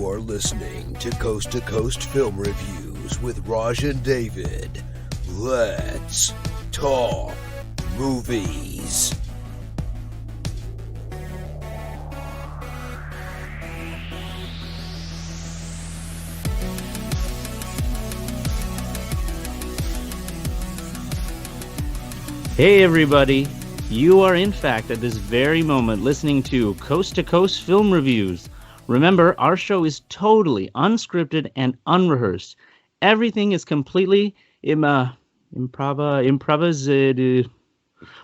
You are listening to Coast2Coast Film Reviews with Raj and David. Let's talk movies. Hey everybody, you are in fact at this very moment listening to Coast2Coast Film Reviews. Remember, our show is totally unscripted and unrehearsed. Everything is completely improvised.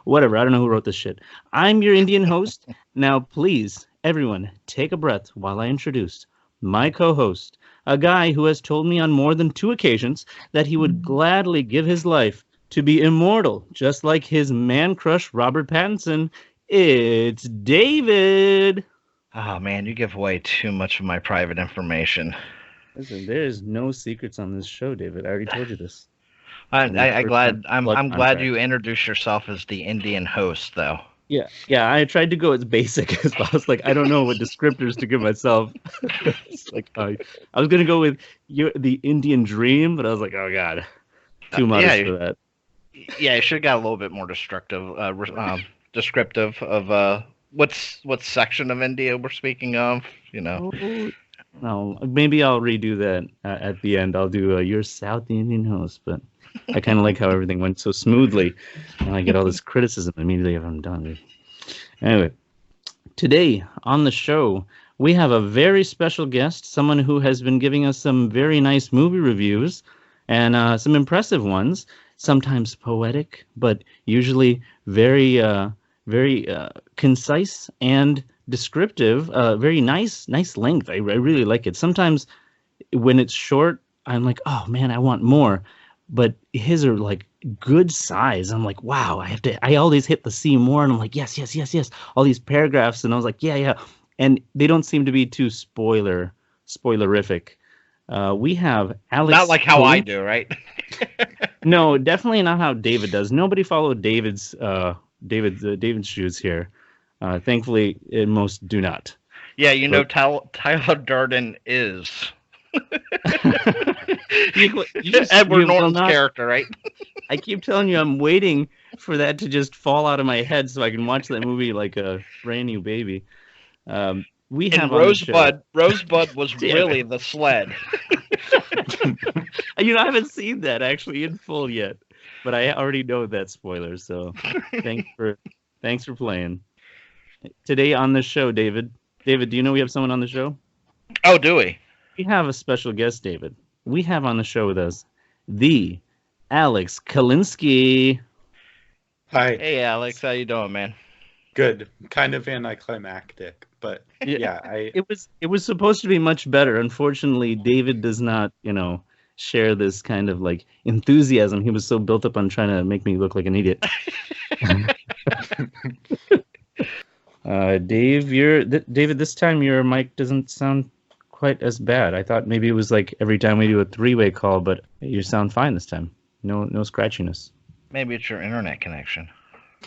Whatever, I don't know who wrote this shit. I'm your Indian host. Now please, everyone, take a breath while I introduce my co-host, a guy who has told me on more than 2 occasions that he would gladly give his life to be immortal, just like his man crush Robert Pattinson. It's David. Oh man, you give away too much of my private information. Listen, there's no secrets on this show, David. I already told you this. I'm glad you introduced yourself as the Indian host, though. Yeah. I tried to go as basic as possible. Like, I don't know what descriptors to give myself. It's like I was gonna go with the Indian dream, but I was like, oh god, too modest for that. Yeah, you should have got a little bit more descriptive of what section of India we're speaking of. You know. No, maybe I'll redo that at the end. I'll do your South Indian host, but I kind of like how everything went so smoothly, and I get all this criticism immediately if I'm done. Anyway, today on the show, we have a very special guest, someone who has been giving us some very nice movie reviews, and some impressive ones, sometimes poetic, but usually very concise and descriptive. Very nice length. I really like it. Sometimes when it's short, I'm like, oh man, I want more. But his are like good size. I'm like, wow, I always hit the C more, and I'm like, yes. All these paragraphs, and I was like, yeah. And they don't seem to be too spoilerific. We have Alex. Not like how I do, right? No, definitely not how David does. Nobody followed David's shoes here. Thankfully, most do not. Yeah, Tyler Durden is Edward Norton's character, right? I keep telling you, I'm waiting for that to just fall out of my head so I can watch that movie like a brand new baby. We have Rosebud was really the sled. I haven't seen that actually in full yet, but I already know that spoiler. So thanks for playing. Today on the show, David, do you know we have someone on the show? Oh, do we? We have a special guest, David. We have on the show with us the Alex Kallinsky. Hi. Hey, Alex. How you doing, man? Good. Kind of anticlimactic, but yeah. It was supposed to be much better. Unfortunately, David does not, share this kind of like enthusiasm. He was so built up on trying to make me look like an idiot. David, this time your mic doesn't sound quite as bad. I thought maybe it was like every time we do a 3-way call, but you sound fine this time. No scratchiness. Maybe it's your internet connection.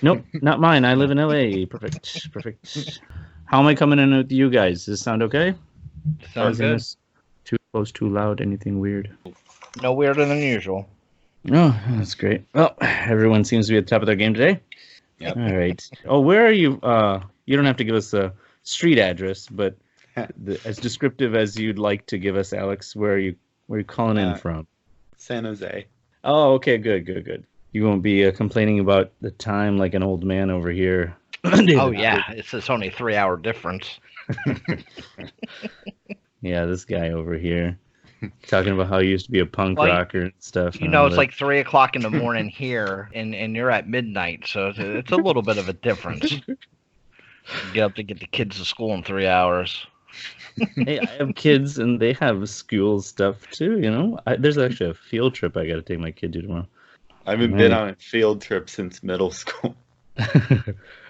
Nope, not mine. I live in LA. Perfect. How am I coming in with you guys? Does this sound okay? Sounds good. Too close, too loud, anything weird? No weirder than usual. Oh, that's great. Well, everyone seems to be at the top of their game today. Yep. All right. Oh, where are you? You don't have to give us a street address, but as descriptive as you'd like to give us, Alex, where are you calling in from? San Jose. Oh, okay, good. You won't be complaining about the time like an old man over here. Oh, yeah. It's only a 3-hour difference. Yeah, this guy over here talking about how he used to be a punk rocker and stuff. It's like 3 o'clock in the morning here, and you're at midnight, so it's a little bit of a difference. You get up to get the kids to school in 3 hours. Hey, I have kids, and they have school stuff too. There's actually a field trip I got to take my kid to tomorrow. I haven't been on a field trip since middle school.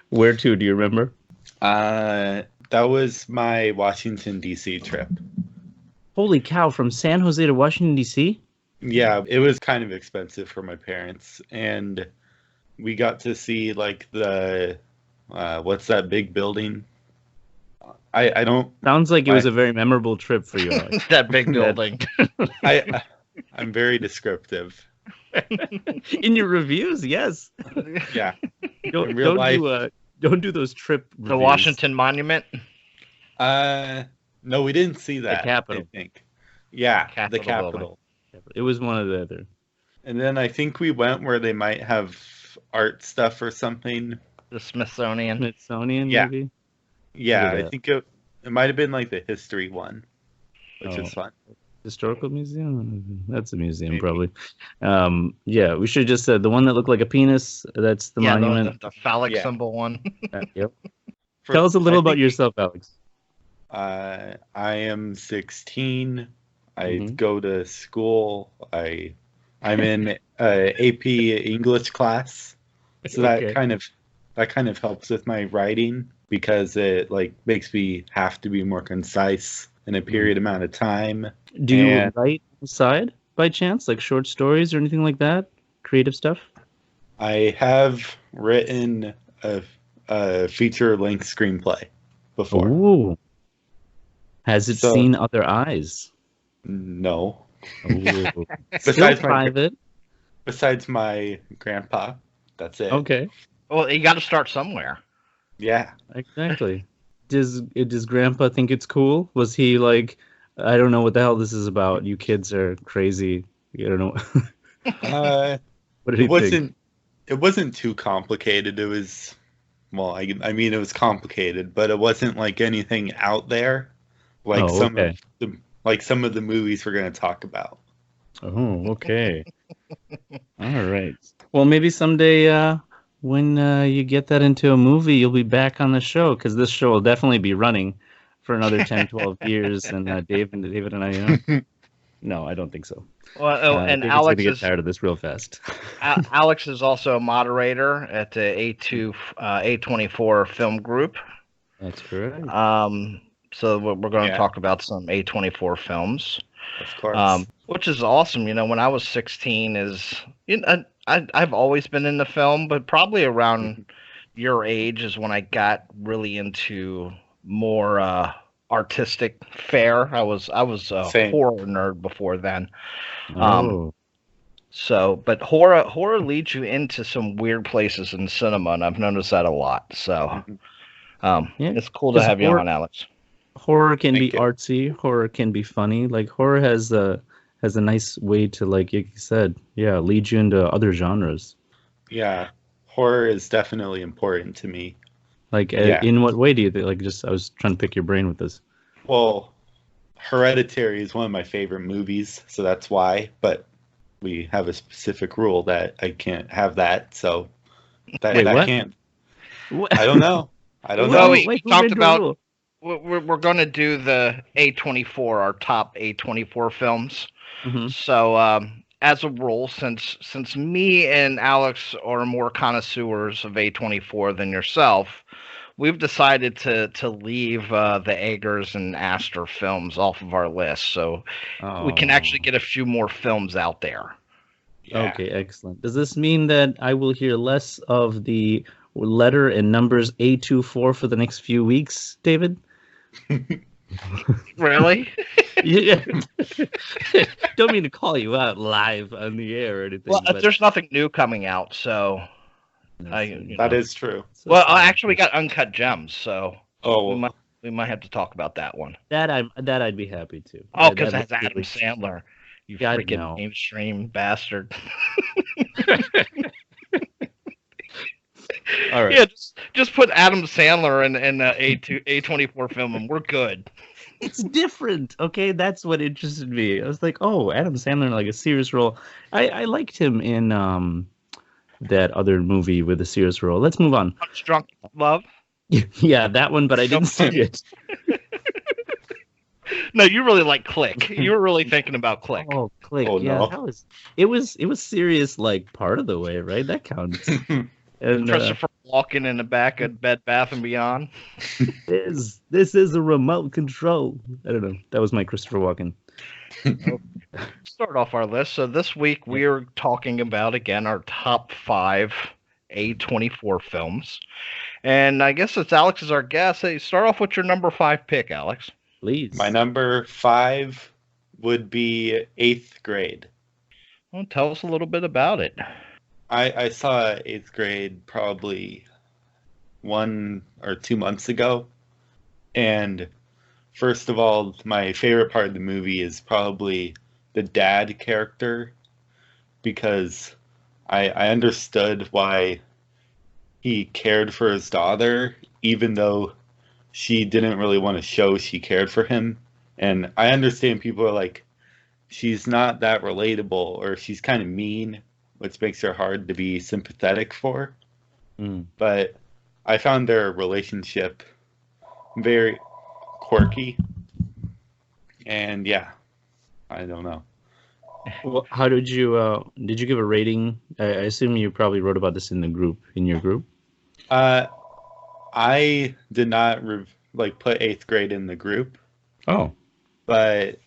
Where to? Do you remember? That was my Washington, D.C. trip. Holy cow, from San Jose to Washington, D.C.? Yeah, it was kind of expensive for my parents. And we got to see, like, the, what's that big building? I don't. Sounds like it was a very memorable trip for you. Alex. That big building. I'm very descriptive. In your reviews, yes. Yeah. Don't In real life. don't do those trip The reviews. Washington Monument. No, we didn't see that. Capitol. I think. Yeah, Capitol the Capitol. It was one of the other. And then I think we went where they might have art stuff or something. The Smithsonian. Smithsonian, Yeah. maybe? Yeah, Look at I that. think it might have been like the history one, which Oh. is fun. Historical museum? That's a museum, Maybe. probably. Yeah, we should have just said the one that looked like a penis. That's the Yeah, monument. the phallic Yeah. symbol one. Yep. For- Tell us a little I about think, yourself, Alex. I am 16. I Mhm. go to school. I'm in AP English class, so Okay. that kind of helps with my writing because it like makes me have to be more concise in a period amount of time. Do you and- write on the side by chance, like short stories or anything like that? Creative stuff? I have written a feature-length screenplay before. Ooh. Has it So- seen other eyes? No, Ooh. Still Besides my- private. besides my grandpa. That's it. Okay. Well, you got to start somewhere. Yeah. Exactly. Does Grandpa think it's cool? Was he like, I don't know what the hell this is about. You kids are crazy. You don't know. What did he think? It wasn't too complicated. It was, well, I mean, it was complicated, but it wasn't like anything out there, like Oh, okay. some of the movies we're going to talk about. Oh, okay. All right. Well, maybe someday when you get that into a movie, you'll be back on the show because this show will definitely be running for another 10, 12 years. And David and I, no, I don't think so. Well, and David's Alex gonna get is tired of this real fast. Alex is also a moderator at the A24 film group. That's correct. So we're going to Yeah. talk about some A24 films. Of course. Which is awesome. You know, when I was 16, I've always been into film, but probably around your age is when I got really into more artistic fare. I was a Same. horror nerd before then. Oh, But horror leads you into some weird places in cinema, and I've noticed that a lot. So, Yeah. it's cool to Because have you horror- on, Alex. horror can be Thank you. artsy. Horror can be funny. Like horror has a nice way to, like you said, lead you into other genres. Yeah. Horror is definitely important to me. Like, Yeah. in what way do you think? Like, I was trying to pick your brain with this. Well, Hereditary is one of my favorite movies, so that's why. But we have a specific rule that I can't have that, so that Wait, what? can't. What? I don't know. I don't Well, know. we who talked made the about- rule? We're going to do the A24, our top A24 films. Mhm. So, as a rule, since me and Alex are more connoisseurs of A24 than yourself, we've decided to leave the Eggers and Astor films off of our list, so we can actually get a few more films out there. Yeah. Okay, excellent. Does this mean that I will hear less of the letter and numbers A24 for the next few weeks, David? Really? Yeah. Don't mean to call you out live on the air or anything. Well, but there's nothing new coming out, so you That know. is true. Well, actually, we got Uncut Gems, so Oh, we might have to talk about that one. that I'd be happy to. Oh, because That- that's that- Adam Sandler. You God, freaking no. mainstream bastard. All right. Yeah, just put Adam Sandler in A24 film, and we're good. It's different. Okay, that's what interested me. I was like, oh, Adam Sandler in like a serious role. I liked him in that other movie with a serious role. Let's move on. Punch Drunk Love. Yeah, that one, but I didn't see it. No, you really like Click. You were really thinking about Click. Oh, Click. Oh, Yeah, no. it was serious like part of the way, right? That counts. And Christopher Walken in the back of Bed Bath and Beyond. this is a remote control. I don't know. That was my Christopher Walken. Start off our list. So this week we are talking about again our top 5 A24 films. And I guess since Alex is our guest, hey, start off with your number 5 pick, Alex. Please. My number 5 would be 8th Grade. Well, tell us a little bit about it. I saw 8th Grade probably 1 or 2 months ago. And first of all, my favorite part of the movie is probably the dad character, because I understood why he cared for his daughter, even though she didn't really want to show she cared for him. And I understand people are like, she's not that relatable, or she's kind of mean, which makes her hard to be sympathetic for. But I found their relationship very quirky. And yeah, I don't know. Well, how did you give a rating? I assume you probably wrote about this in your group. I did not put 8th Grade in the group. Oh, But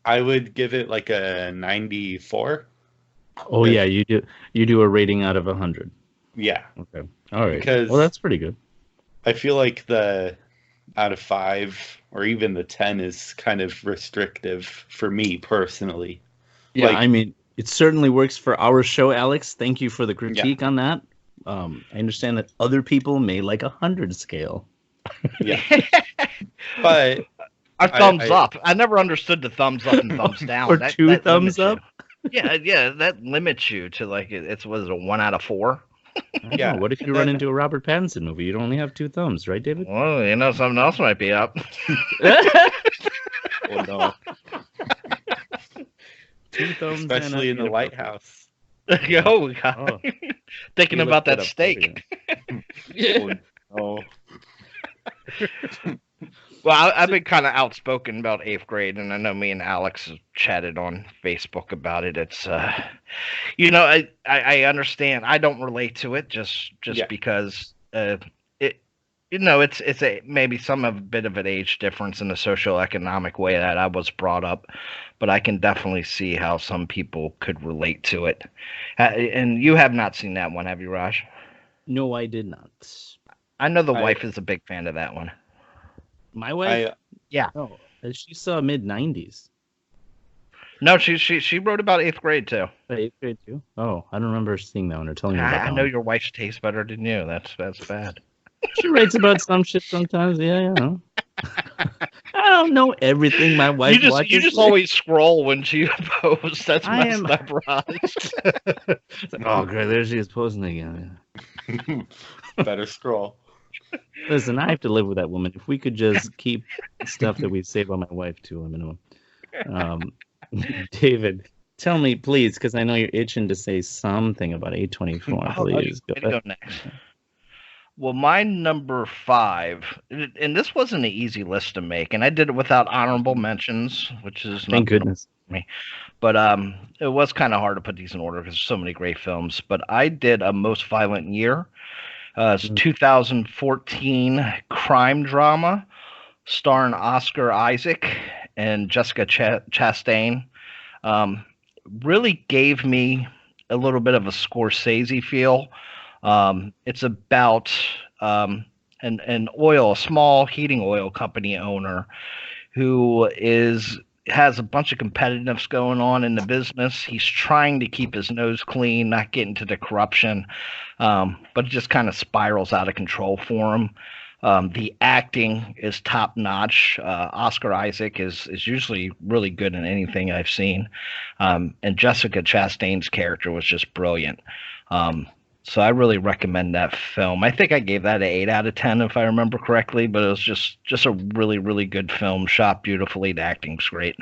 I would give it like a 94. oh yeah, you do a rating out of 100. Yeah. Okay, all right. Because well, that's pretty good. I feel like the out of 5 or even the 10 is kind of restrictive for me personally. Yeah, Like- I mean, it certainly works for our show, Alex. Thank you for the critique on that. I understand that other people may like 100 scale. Yeah. But Our thumbs up. I never understood the thumbs up and thumbs down. Or two thumbs limits up? you. Yeah, that limits you to like was it a 1 out of 4? Yeah. What if you run into a Robert Pattinson movie? You'd only have 2 thumbs, right, David? Well, something else might be up. well, no, 2 thumbs, especially in the lighthouse. Oh, God. Oh. Thinking You about looked that it up, steak. Oh, Well, I've been kind of outspoken about 8th Grade, and I know me and Alex have chatted on Facebook about it. It's, I understand. I don't relate to it just because it's maybe some of a bit of an age difference in the socioeconomic way that I was brought up, but I can definitely see how some people could relate to it. And you have not seen that one, have you, Raj? No, I did not. I know the wife is a big fan of that one. My wife? Yeah. Oh, she saw mid-90s. No, she wrote about 8th Grade too. 8th Grade too? Oh, I don't remember seeing that one or telling me about that I know one. your wife's tastes better than you. That's bad. She writes about some shit sometimes. Yeah, you know. I don't know everything my wife watches. You just always scroll when she posts. That's messed up, Raj. Oh, great. There she is posting again. better scroll. Listen, I have to live with that woman. If we could just keep stuff that we say about my wife to a minimum. David, tell me, please, because I know you're itching to say something about A24. Please go next. Well, my number 5, and this wasn't an easy list to make, and I did it without honorable mentions, which is thank goodness. Me. But it was kind of hard to put these in order because there's so many great films. But I did A Most Violent Year. It's a 2014 crime drama starring Oscar Isaac and Jessica Chastain. Really gave me a little bit of a Scorsese feel. It's about a small heating oil company owner who has a bunch of competitiveness going on in the business. He's trying to keep his nose clean, not get into the corruption, but it just kind of spirals out of control for him. The acting is top notch. Oscar Isaac is usually really good in anything I've seen. And Jessica Chastain's character was just brilliant. So I really recommend that film. I think I gave that an 8 out of 10 if I remember correctly, but it was just a really, really good film, shot beautifully. The acting's great.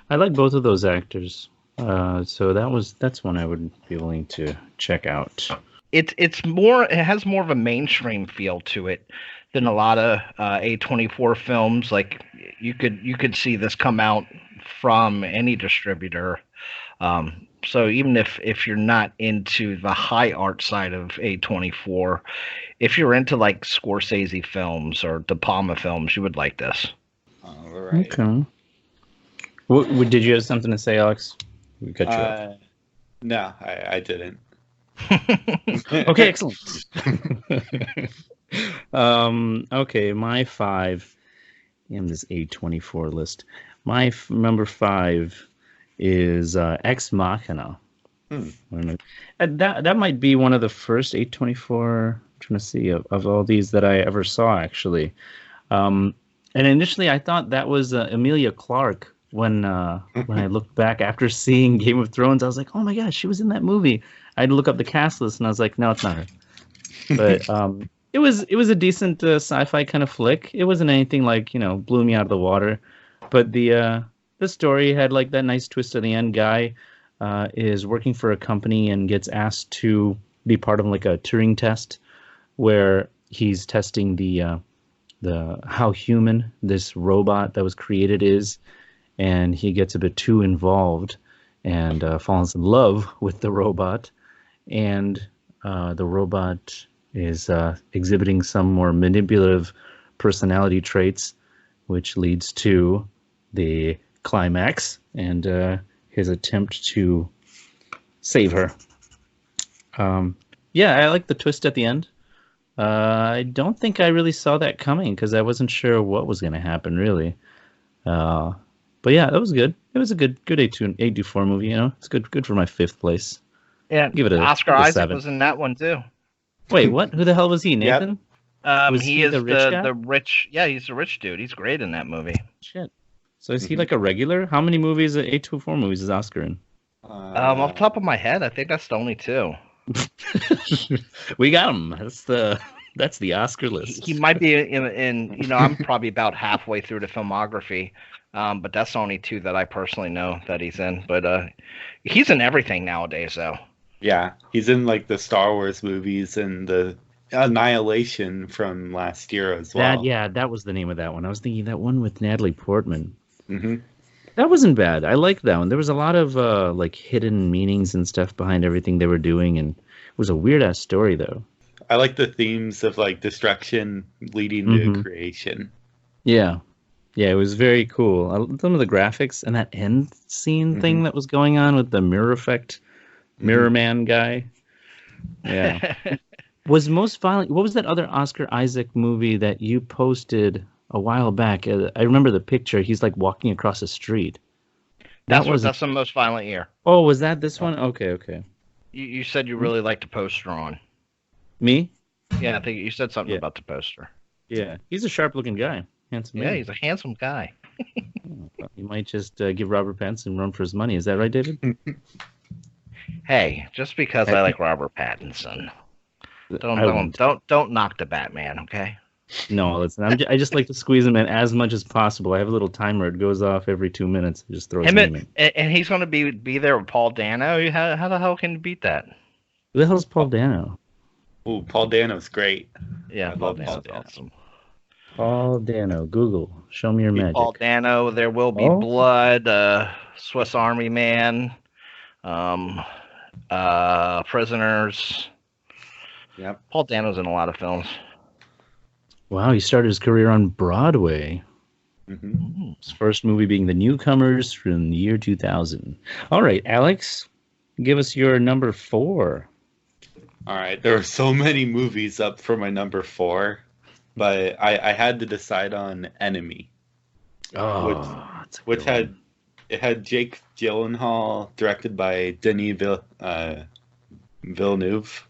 I like both of those actors. So that's one I would be willing to check out. It has more of a mainstream feel to it than a lot of A24 films. Like you could see this come out from any distributor. So even if you're not into the high art side of A24, if you're into like Scorsese films or De Palma films, you would like this. All right. Okay. Did you have something to say, Alex? We cut you off. No, I didn't. Okay, excellent. Okay, my 5. In this A24 list, my number 5 is Ex Machina. That might be one of the first A24. I'm trying to see of all these that I ever saw, actually. And initially, I thought that was Emilia Clarke. When I looked back after seeing Game of Thrones, I was like, "Oh my gosh, she was in that movie." I had to look up the cast list, and I was like, "No, it's not her." But it was a decent sci-fi kind of flick. It wasn't anything like, blew me out of the water, but the story had like that nice twist at the end. Guy is working for a company and gets asked to be part of like a Turing test where he's testing the how human this robot that was created is, and he gets a bit too involved and falls in love with the robot, and the robot is exhibiting some more manipulative personality traits, which leads to the climax and his attempt to save her. Yeah, I like the twist at the end. I don't think I really saw that coming because I wasn't sure what was going to happen, really. But yeah, that was good. It was a good A24 movie. It's good for my 5th place. Yeah, give it Oscar a Isaac 7. was in that one too. Wait, what? Who the hell was he? Nathan? Was he is the rich guy? the rich. Yeah, he's the rich dude. He's great in that movie. Shit. So is he like a regular? How many movies, A24 movies, is Oscar in? Off the top of my head, I think that's the only 2. We got him. That's the Oscar list. He might be in I'm probably about halfway through the filmography, but that's the only 2 that I personally know that he's in. But he's in everything nowadays, though. Yeah, he's in like the Star Wars movies and the Annihilation from last year as well. That was the name of that one. I was thinking that one with Natalie Portman. Mm-hmm. That wasn't bad. I liked that one. There was a lot of like hidden meanings and stuff behind everything they were doing, and it was a weird ass story though. I like the themes of like destruction leading to creation. Yeah, it was very cool. Some of the graphics and that end scene thing that was going on with the mirror effect, Mirror Man guy. Yeah. Was Most Violent... What was that other Oscar Isaac movie that you posted a while back? I remember the picture. He's like walking across the street. That's the Most Violent Year. Oh, was that this one? Okay. You said you really liked the poster on. Me? Yeah, I think you said something about the poster. Yeah, he's a sharp-looking guy. Handsome man. Yeah, he's a handsome guy. He might just give Robert Pattinson run for his money. Is that right, David? Hey, just because I like Robert Pattinson... Don't knock the Batman, okay? No, listen. I just like to squeeze him in as much as possible. I have a little timer; it goes off every 2 minutes. I just throw his name in. And he's going to be there with Paul Dano. How the hell can you beat that? Who the hell's Paul Dano? Oh, Paul Dano's great. Yeah, Paul Dano's awesome. Paul Dano. Google. Show me your magic. Paul Dano. There Will Be Blood. Swiss Army Man. Prisoners. Yep. Paul Dano's in a lot of films. Wow, he started his career on Broadway. His first movie being The Newcomers from the year 2000. All right, Alex, give us your number 4. All right, there are so many movies up for my number 4, but I had to decide on Enemy. Which had Jake Gyllenhaal, directed by Denis Villeneuve.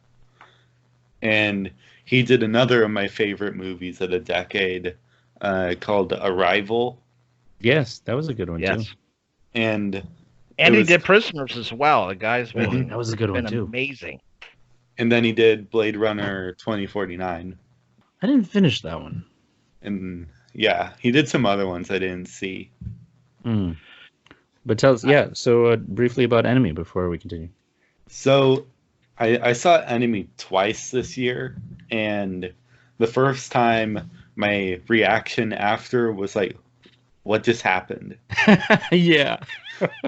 And he did another of my favorite movies of the decade called Arrival. Yes, that was a good one too. And he did Prisoners as well. The guy's been that was a good one too. Amazing. And then he did Blade Runner 2049. I didn't finish that one. And yeah, he did some other ones I didn't see. But tell us, so briefly about Enemy before we continue. So I saw Enemy twice this year, and the first time my reaction after was like, what just happened? Yeah.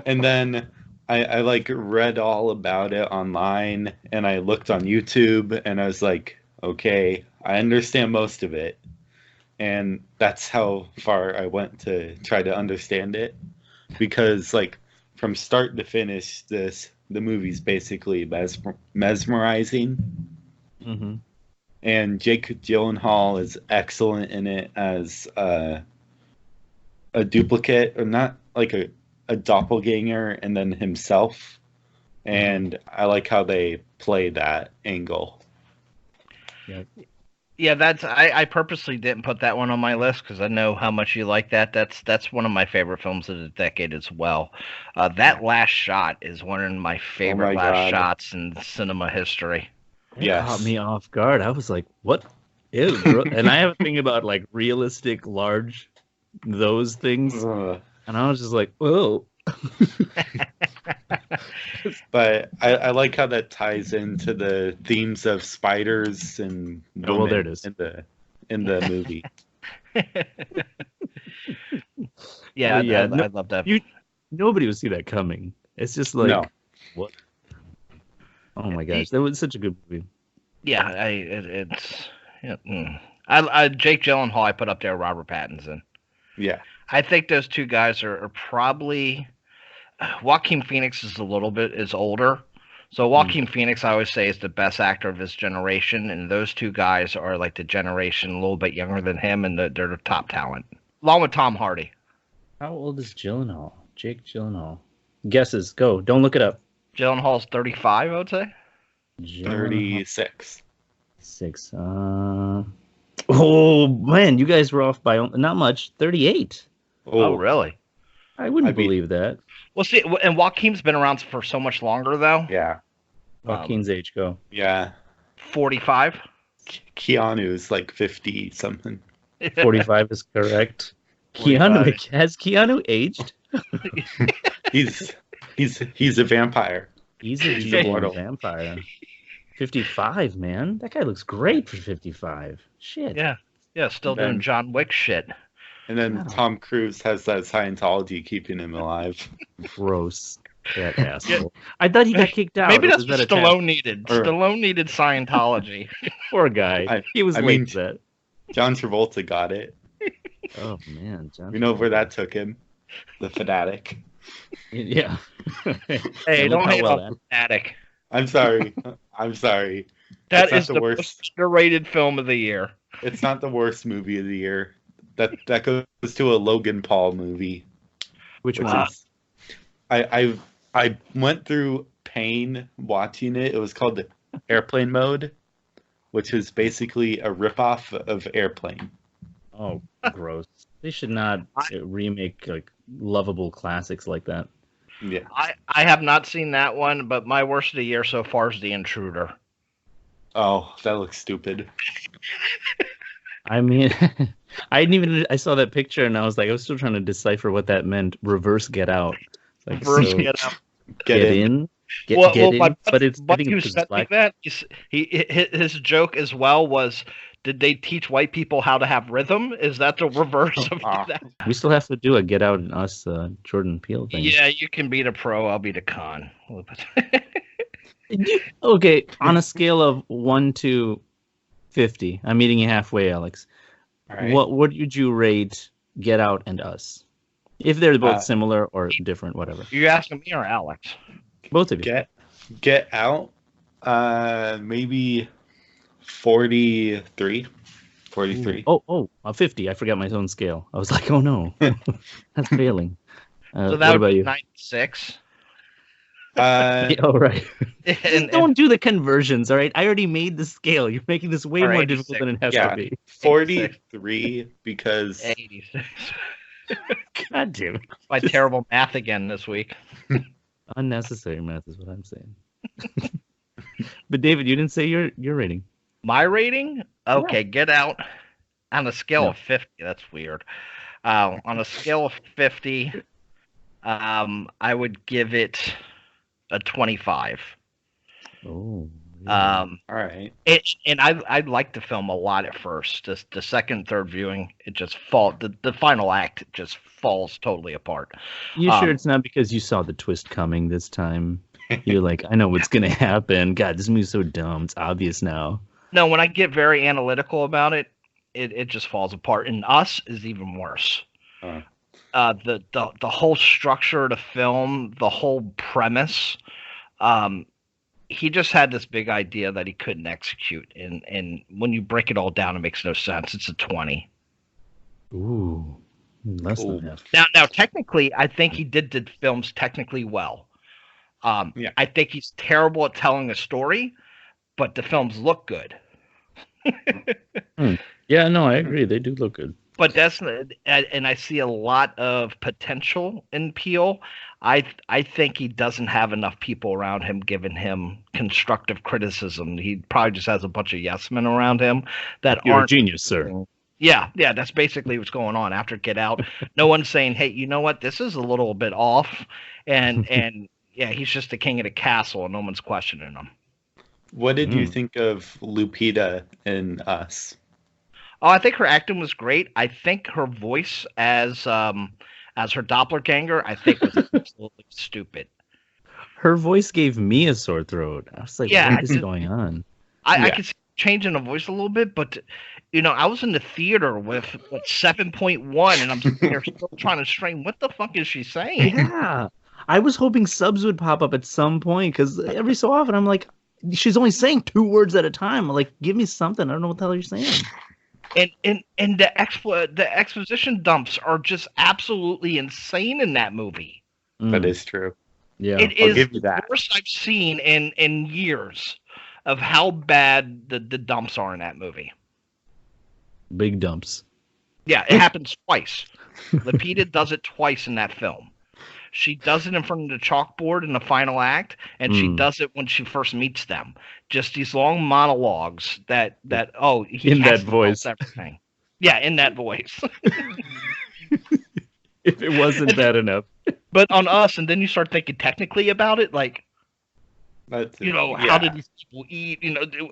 And then I like read all about it online, and I looked on YouTube, and I was like, okay, I understand most of it. And that's how far I went to try to understand it. Because like from start to finish, this the movie's basically mesmerizing. Mm-hmm. And Jake Gyllenhaal is excellent in it as a duplicate, or not like a doppelganger, and then himself. And I like how they play that angle. Yeah. Yeah, I purposely didn't put that one on my list because I know how much you like that. That's one of my favorite films of the decade as well. That last shot is one of my favorite last shots in cinema history. It caught me off guard. I was like, "What?" Ew, and I have a thing about like realistic, large, those things, and I was just like, "Whoa." But I like how that ties into the themes of spiders and women there it is. in the movie. I love that. Nobody would see that coming. It's just like, what? Oh my gosh, that was such a good movie. Yeah, Jake Gyllenhaal I put up there, Robert Pattinson. Yeah, I think those two guys are probably. Joaquin Phoenix is older, so Joaquin Phoenix I always say is the best actor of his generation, and those two guys are like the generation a little bit younger than him, and they're the top talent, along with Tom Hardy. How old is Gyllenhaal? Jake Gyllenhaal. Guesses, go. Don't look it up. Gyllenhaal's 35, I would say. 36. 6. Oh man, you guys were off by not much. 38. Oh really? I wouldn't believe that. Well, see, and Joaquin's been around for so much longer, though. Yeah. Joaquin's age, go. Yeah. 45. Keanu's like 50 something. 45 is correct. 45. Has Keanu aged? He's a vampire. He's a vampire. 55, man. That guy looks great for 55. Shit. Yeah, still doing John Wick shit. And then Tom Cruise has that Scientology keeping him alive. Gross. That asshole. I thought he got kicked out. Maybe that's what Stallone needed. Stallone needed Scientology. Poor guy. He was late to that. John Travolta got it. Oh, man. We know where that took him. The fanatic. Yeah. Hey, don't hate on Fanatic. I'm sorry. That is the most underrated film of the year. It's not the worst movie of the year. That goes to a Logan Paul movie. Which one? I went through pain watching it. It was called the Airplane Mode, which is basically a ripoff of Airplane. Oh, gross. They should not remake like lovable classics like that. Yeah. I have not seen that one, but my worst of the year so far is The Intruder. Oh, that looks stupid. I mean, I saw that picture and I was still trying to decipher what that meant. Reverse Get Out. Get Out. Get in. Get in. But it's what you said like that. His joke as well was, did they teach white people how to have rhythm? Is that the reverse of that? We still have to do a Get Out and Us Jordan Peele thing. Yeah, you can be the pro, I'll be the con. Okay, on a scale of 1 to 50, I'm meeting you halfway, Alex. Right. What would you rate Get Out and Us? If they're both similar or different, whatever. You asking me or Alex? Both of you. Get Out, maybe 43. 43. Oh, 50. I forgot my own scale. I was like, oh no, that's failing. So that would be 96. Oh, right. Don't do the conversions, all right? I already made the scale. You're making this way more difficult than it has to be. 43 because 86. God damn it. My terrible math again this week. Unnecessary math is what I'm saying. But David, you didn't say your rating. My rating? Okay, Get Out on a scale of 50. That's weird. On a scale of 50, I would give it a 25. Oh. All right. I liked the film a lot at first. The second, third viewing, it just the final act just falls totally apart. You sure it's not because you saw the twist coming this time? You're like, I know what's gonna happen. God, this movie's so dumb. It's obvious now. No, when I get very analytical about it, it just falls apart. And Us is even worse. The whole structure of the film, the whole premise, he just had this big idea that he couldn't execute, and when you break it all down, it makes no sense. It's a 20. Ooh, less than half. Now, technically, I think he did films technically well. I think he's terrible at telling a story, but the films look good. Yeah, no, I agree. They do look good. But and I see a lot of potential in Peele. I think he doesn't have enough people around him giving him constructive criticism. He probably just has a bunch of yes men around him that You're aren't a genius, sir. Yeah, that's basically what's going on after Get Out. No one's saying, "Hey, you know what? This is a little bit off," and yeah, he's just the king of the castle, and no one's questioning him. What did you think of Lupita in Us? Oh, I think her acting was great. I think her voice as her doppelganger, I think was absolutely stupid. Her voice gave me a sore throat. I was like, what is going on? I could see changing the voice a little bit, but I was in the theater with 7.1, and I'm sitting there still trying to strain. What the fuck is she saying? Yeah, I was hoping subs would pop up at some point because every so often I'm like, she's only saying 2 words at a time. I'm like, give me something. I don't know what the hell you're saying. And the exposition dumps are just absolutely insane in that movie. That is true. Yeah, it I'll is give you the that. worst I've seen in years of how bad the dumps are in that movie. Big dumps. Yeah, it happens twice. Lupita does it twice in that film. She does it in front of the chalkboard in the final act, and she does it when she first meets them. Just these long monologues that he in has that to voice. tell everything. Yeah, in that voice. If it wasn't bad enough. But on Us, and then you start thinking technically about it, like, how did these people eat?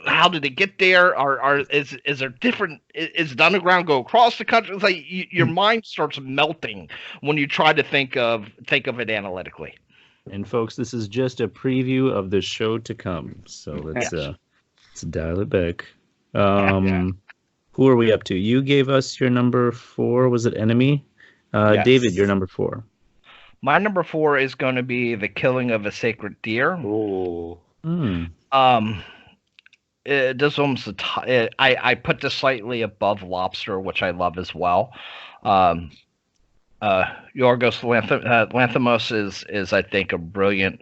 How did they get there? Is there different? Is the underground go across the country? It's like your mind starts melting when you try to think of it analytically. And folks, this is just a preview of the show to come. So let's dial it back. Who are we up to? You gave us your number 4. Was it Enemy? Yes. David, your number 4. My number 4 is going to be The Killing of a Sacred Deer. Oh. This almost I put this slightly above Lobster, which I love as well. Yorgos Lanthimos is I think a brilliant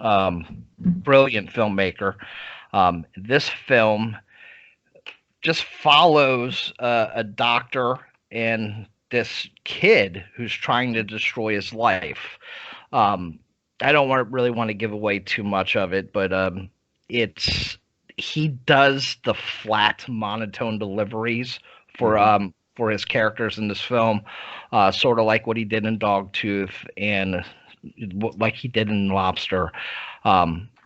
filmmaker. This film just follows a doctor and this kid who's trying to destroy his life. I don't really want to give away too much of it, but he does the flat monotone deliveries for his characters in this film, sort of like what he did in Dogtooth and like he did in Lobster.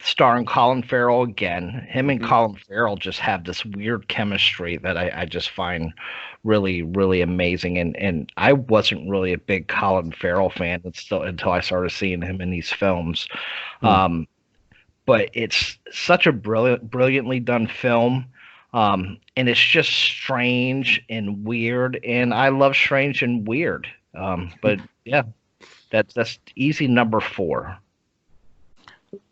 Starring Colin Farrell again. Him and Colin Farrell just have this weird chemistry that I just find really, really amazing. And I wasn't really a big Colin Farrell fan until I started seeing him in these films. But it's such a brilliantly done film. And it's just strange and weird. And I love strange and weird. But yeah, that's easy number 4.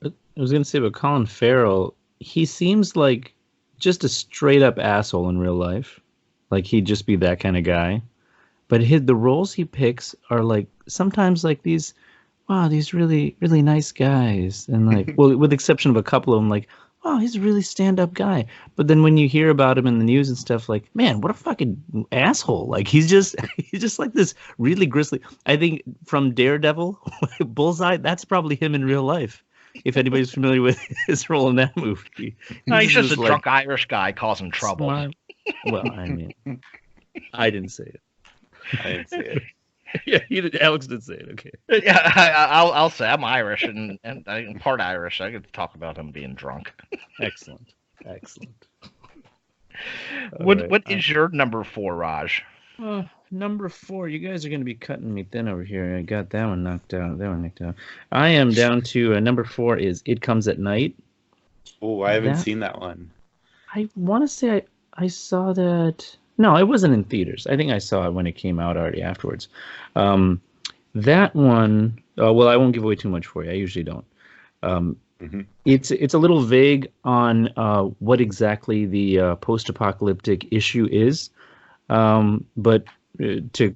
I was going to say about Colin Farrell, he seems like just a straight up asshole in real life. Like he'd just be that kind of guy. But the roles he picks are like sometimes like these really, really nice guys. And like, well, with the exception of a couple of them, like, oh, he's a really stand up guy. But then when you hear about him in the news and stuff, like, man, what a fucking asshole. Like he's just like this really grisly. I think from Daredevil, Bullseye, that's probably him in real life. If anybody's familiar with his role in that movie. No, he's just a drunk Irish guy causing trouble. Smart. Well, I mean, I didn't say it. I didn't see it. Yeah, Alex did say it. Okay. Yeah, I'll say I'm Irish and I'm part Irish. I get to talk about him being drunk. Excellent. What is your number 4, Raj? Number 4. You guys are going to be cutting me thin over here. I got that one knocked out. I am down to number 4 is It Comes at Night. Oh, I haven't seen that one. I want to say I saw that. No, it wasn't in theaters. I think I saw it when it came out already afterwards. That one, well, I won't give away too much for you. I usually don't. It's a little vague on what exactly the post-apocalyptic issue is, but to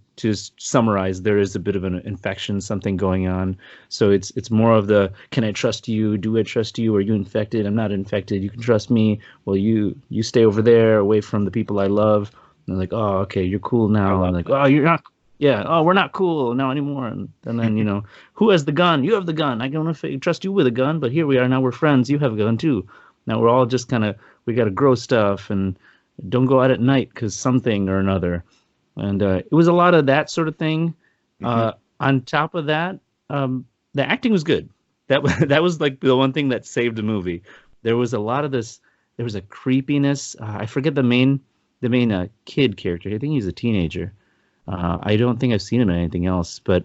summarize, there is a bit of an infection, something going on. So it's more of the, can I trust you? Do I trust you? Are you infected? I'm not infected. You can trust me. Well, you stay over there, away from the people I love. And they're like, oh, okay, you're cool now. And like, oh, you're not. Yeah. Oh, we're not cool now anymore. And then who has the gun? You have the gun. I don't trust you with a gun, but here we are now. We're friends. You have a gun too. Now we're all just kind of, we got to grow stuff and don't go out at night because something or another. And it was a lot of that sort of thing. On top of that, the acting was good. That was like the one thing that saved the movie. There was a lot of this. There was a creepiness. I forget the main kid character. I think he's a teenager. I don't think I've seen him in anything else, but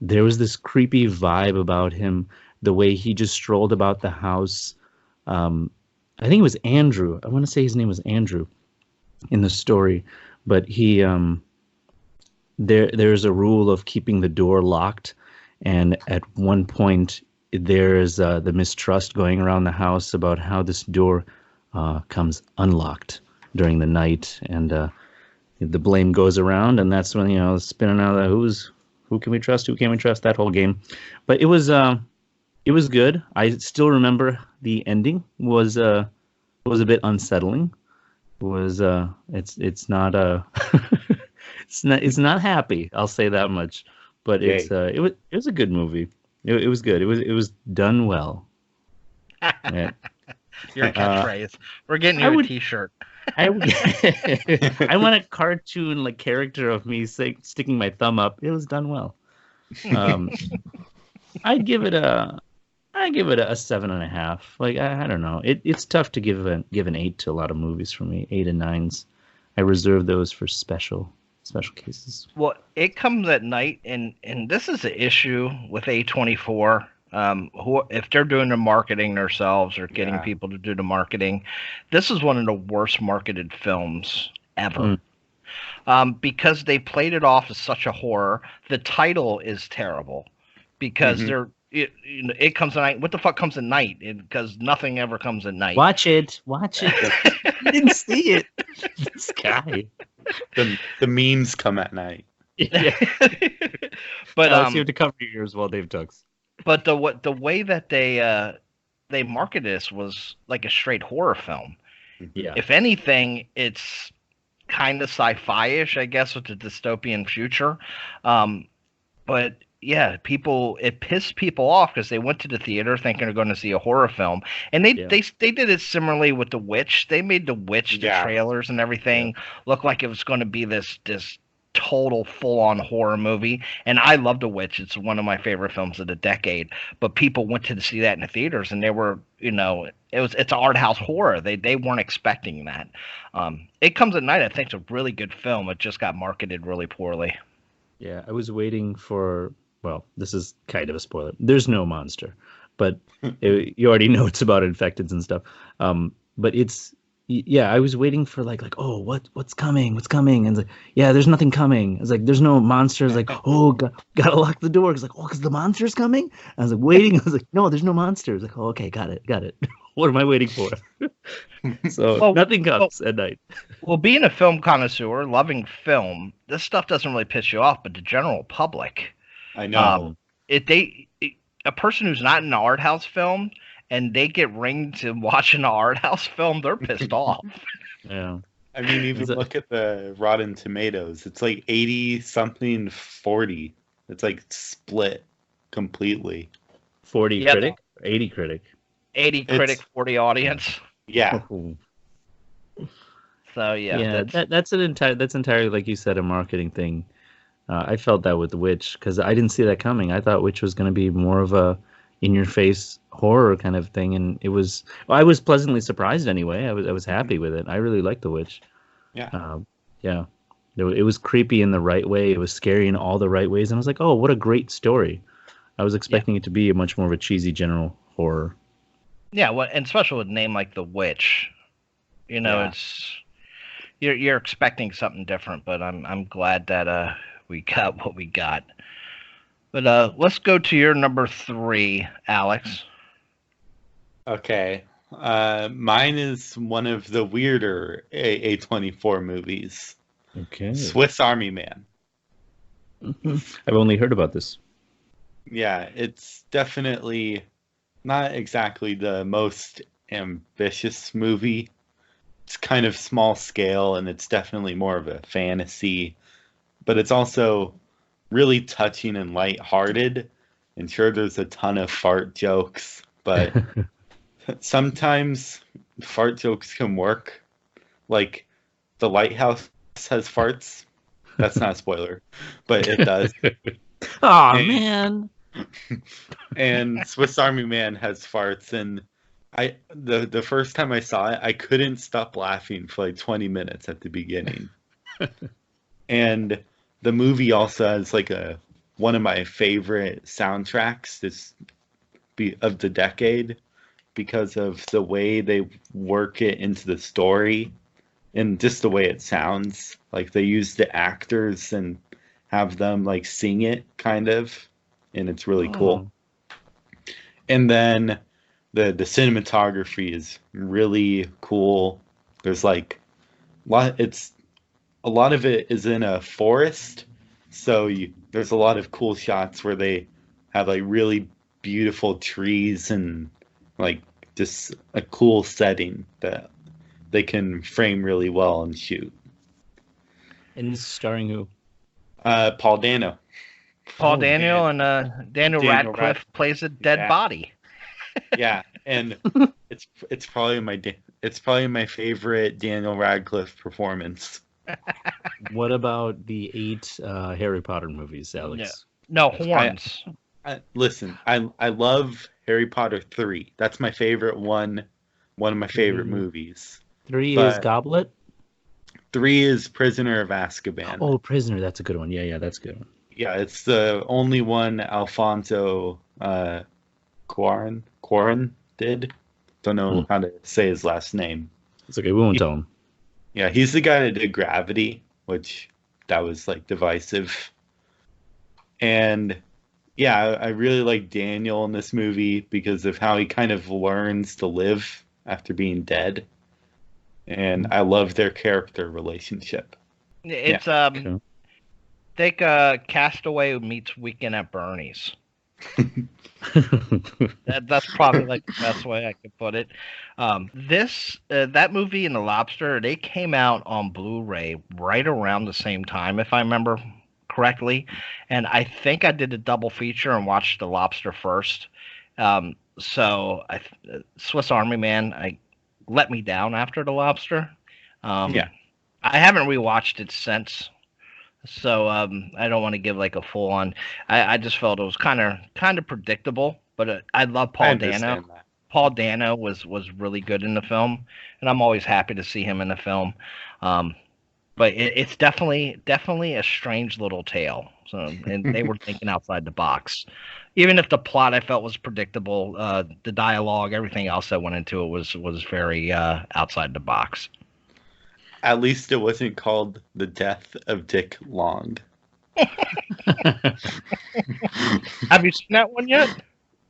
there was this creepy vibe about him. The way he just strolled about the house. I think it was Andrew. I want to say his name was Andrew in the story, but he there's a rule of keeping the door locked, and at one point there's the mistrust going around the house about how this door comes unlocked during the night, and the blame goes around, and that's when spinning out of who can we trust, who can't we trust, that whole game. But it was good. I still remember the ending was a bit unsettling. It's not it's not happy, I'll say that much, but it was a good movie. It was good. It was done well. Yeah. Your catchphrase. We're getting you a t-shirt. I want a cartoon like character of me sticking my thumb up. It was done well. I'd give it a 7.5. Like I don't know. It's tough to give an 8 to a lot of movies for me. 8 and 9s. I reserve those for special cases. Well, it comes at night, and this is the issue with A24. Who, if they're doing the marketing themselves or getting people to do the marketing, this is one of the worst marketed films ever. Because they played it off as such a horror. The title is terrible because it comes at night. What the fuck comes at night? Because nothing ever comes at night. Watch it. You didn't see it. This guy. The memes come at night. Yeah. But you have to cover your ears while Dave talks. But the way that they marketed this was like a straight horror film. Yeah. If anything, it's kind of sci-fi-ish, I guess, with the dystopian future. But yeah, it pissed people off because they went to the theater thinking they're going to see a horror film, and they did it similarly with The Witch. They made The Witch, the trailers and everything look like it was going to be this total full-on horror movie, and I love The Witch. It's one of my favorite films of the decade. But people went to see that in the theaters, and they were, it's an art house horror. They weren't expecting that. It Comes at Night, I think, is a really good film. It just got marketed really poorly. Yeah, I was waiting for. Well, this is kind of a spoiler. There's no monster, but you already know it's about infecteds and stuff. But it's. Yeah, I was waiting for like oh, what's coming? What's coming? And it's like, yeah, there's nothing coming. It's like there's no monsters. Like, oh, gotta lock the door. It's like, oh, because the monster's coming. I was like waiting. I was like, no, there's no monsters. Like, oh, okay, got it. What am I waiting for? So nothing comes at night. Well, being a film connoisseur, loving film, this stuff doesn't really piss you off, but the general public, I know, a person who's not in an art house film, and they get ringed to watching an art house film, they're pissed off. Yeah. I mean, even look at the Rotten Tomatoes. It's like 80-something, 40. It's like split completely. 40 critic? 80 critic? 80 critic, 40 audience. Yeah. So, yeah. That's entirely, like you said, a marketing thing. I felt that with The Witch, because I didn't see that coming. I thought Witch was going to be more of a in-your-face horror kind of thing, and it was. Well, I was pleasantly surprised anyway. I was happy with it. I really liked The Witch. Yeah. Yeah. It was creepy in the right way. It was scary in all the right ways, and I was like, oh, what a great story. I was expecting it to be much more of a cheesy general horror. Yeah, well, and especially with a name like The Witch, it's you're expecting something different. But I'm glad that we got what we got. But let's go to your number 3, Alex. Okay. Mine is one of the weirder A24 movies. Okay. Swiss Army Man. I've only heard about this. Yeah, it's definitely not exactly the most ambitious movie. It's kind of small scale and it's definitely more of a fantasy, but it's also really touching and lighthearted. And sure, there's a ton of fart jokes, but sometimes fart jokes can work. Like the lighthouse has farts. That's not a spoiler, but it does. Aw, And- man. And Swiss Army Man has farts, and the first time I saw it, I couldn't stop laughing for like 20 minutes at the beginning. And the movie also has like one of my favorite soundtracks of the decade because of the way they work it into the story and just the way it sounds. Like they use the actors and have them like sing it kind of, and it's really cool. And then the cinematography is really cool. There's like a lot of it is in a forest, so there's a lot of cool shots where they have like really beautiful trees and like just a cool setting that they can frame really well and shoot. And this is starring who? Paul Dano. Paul Oh, Daniel and Daniel Daniel Radcliffe plays a dead Yeah. body. Yeah, and it's probably my favorite Daniel Radcliffe performance. What about the 8 Harry Potter movies, Alex? No horns. Listen, I love Harry Potter 3. That's my favorite one of my favorite movies. 3 is But- Goblet? 3 is Prisoner of Azkaban. Oh, Prisoner. That's a good one. Yeah, that's a good one. Yeah, it's the only one Alfonso Cuarón did. Don't know how to say his last name. It's okay. We won't tell him. Yeah, he's the guy that did Gravity, which that was like divisive. And yeah, I really like Daniel in this movie because of how he kind of learns to live after being dead. And I love their character relationship. It's Okay. think Castaway meets Weekend at Bernie's. That's probably like the best way I could put it. That movie and The Lobster, they came out on Blu-ray right around the same time, if I remember correctly. And I think I did a double feature and watched The Lobster first. So Swiss Army Man, let me down after The Lobster. Yeah. I haven't rewatched it since. So I don't want to give like a full on. I just felt it was kind of predictable, but I love I Paul understand Dano. that. Paul Dano was really good in the film, and I'm always happy to see him in the film. But it's definitely a strange little tale. So, and they were thinking outside the box. Even if the plot I felt was predictable, the dialogue, everything else that went into it was very outside the box. At least it wasn't called The Death of Dick Long. Have you seen that one yet?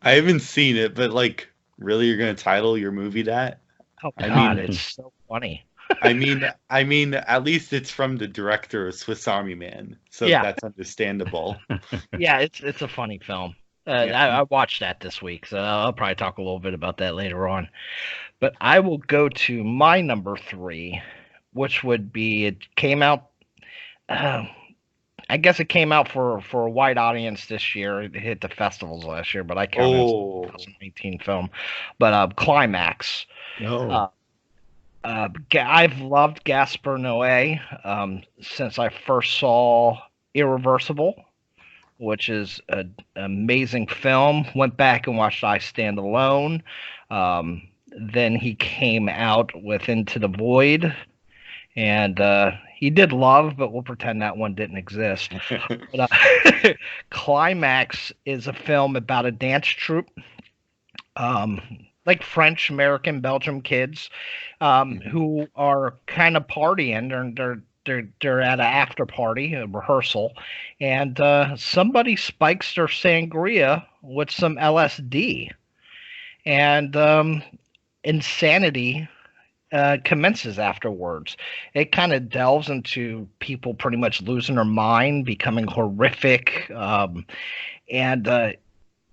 I haven't seen it, but like, really, you're gonna title your movie that? Oh I God, mean- it's so funny. I mean, at least it's from the director of Swiss Army Man, so Yeah. that's understandable. Yeah, it's a funny film. Yeah. I watched that this week, so I'll probably talk a little bit about that later on. But I will go to my number 3, which would be it came out. I guess it came out for a wide audience this year. It hit the festivals last year, but I count it as Oh, a 2018 film. But Climax. No. I've loved Gaspar Noé since I first saw Irreversible, which is an amazing film. Went back and watched I Stand Alone. Then he came out with Into the Void, and he did Love, but we'll pretend that one didn't exist. But, Climax is a film about a dance troupe, like French, American, Belgium kids, who are kind of partying. They're at an after party, a rehearsal, and somebody spikes their sangria with some LSD. and insanity commences afterwards. It kind of delves into people pretty much losing their mind, becoming horrific, and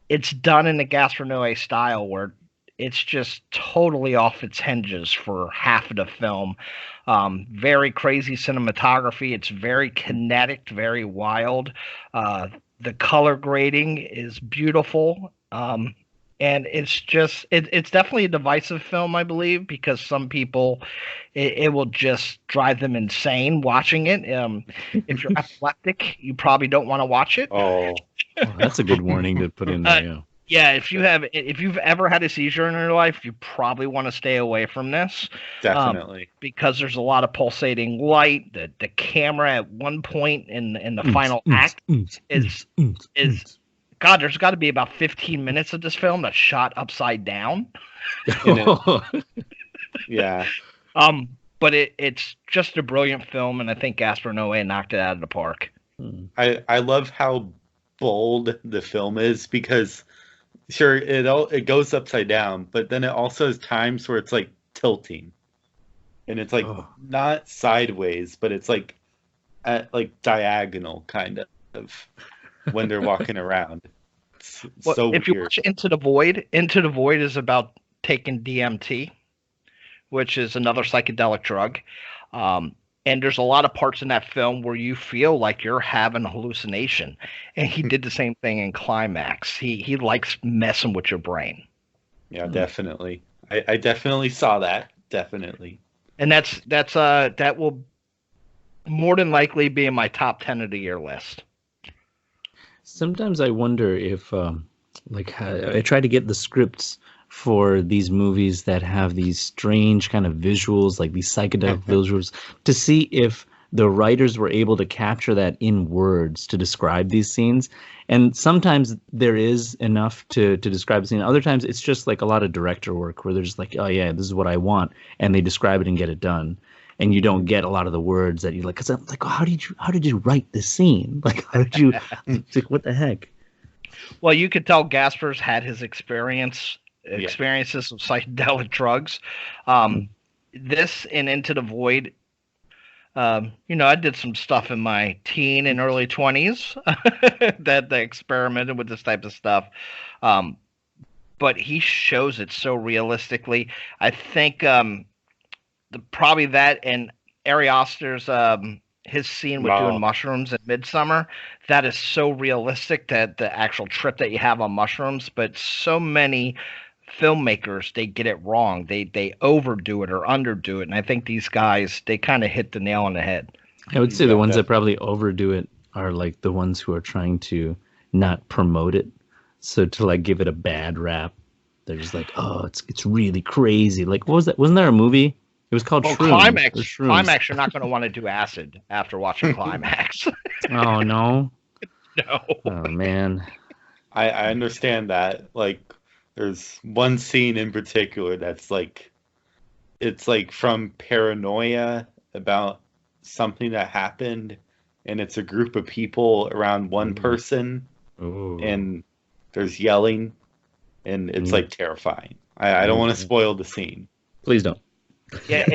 it's done in the Gaspar Noé style where it's just totally off its hinges for half of the film. Very crazy cinematography. It's very kinetic, very wild. The color grading is beautiful. And it's definitely a divisive film, I believe, because some people it will just drive them insane watching it. If you're epileptic, you probably don't want to watch it. Oh, That's a good warning to put in there. Yeah. Yeah, if you've ever had a seizure in your life, you probably want to stay away from this. definitely. Because there's a lot of pulsating light. The camera at one point in the final act is God. There's got to be about 15 minutes of this film that's shot upside down. Yeah. But it's just a brilliant film, and I think Gaspar Noé knocked it out of the park. I love how bold the film is because sure it goes upside down, but then it also has times where it's like tilting. And it's like not sideways, but it's like at like diagonal kind of when they're walking around. It's so if you weird. watch Into the Void is about taking DMT, which is another psychedelic drug. And there's a lot of parts in that film where you feel like you're having a hallucination. And he did the same thing in Climax. He likes messing with your brain. Yeah, definitely. I definitely saw that. Definitely. And that will more than likely be in my top 10 of the year list. Sometimes I wonder if, I try to get the scripts for these movies that have these strange kind of visuals, like these psychedelic visuals, to see if the writers were able to capture that in words to describe these scenes. And sometimes there is enough to describe the scene. Other times it's just like a lot of director work where they're just like, oh yeah, this is what I want. And they describe it and get it done. And you don't get a lot of the words that you like, because I'm like, oh, how did you write this scene? Like, how did you, like, what the heck? Well, you could tell Gaspar's had his experiences of psychedelic drugs. This and Into the Void, I did some stuff in my teen and early 20s that they experimented with this type of stuff. But he shows it so realistically. I think probably that and Ari Aster's his scene with doing mushrooms in Midsummer, that is so realistic, that the actual trip that you have on mushrooms. But so many filmmakers, they get it wrong. They overdo it or underdo it, and I think these guys, they kind of hit the nail on the head. I would say the ones that probably overdo it are like the ones who are trying to not promote it, so to like give it a bad rap. They're just like, oh, it's really crazy. Like, what was that? Wasn't there a movie? It was called Shrooms. Climax. Climax, you're not going to want to do acid after watching Climax. Oh no. No. Oh man. I understand that. Like, there's one scene in particular that's like, it's like from paranoia about something that happened, and it's a group of people around one person, and there's yelling, and it's like terrifying. I don't want to spoil the scene. Please don't. Yeah,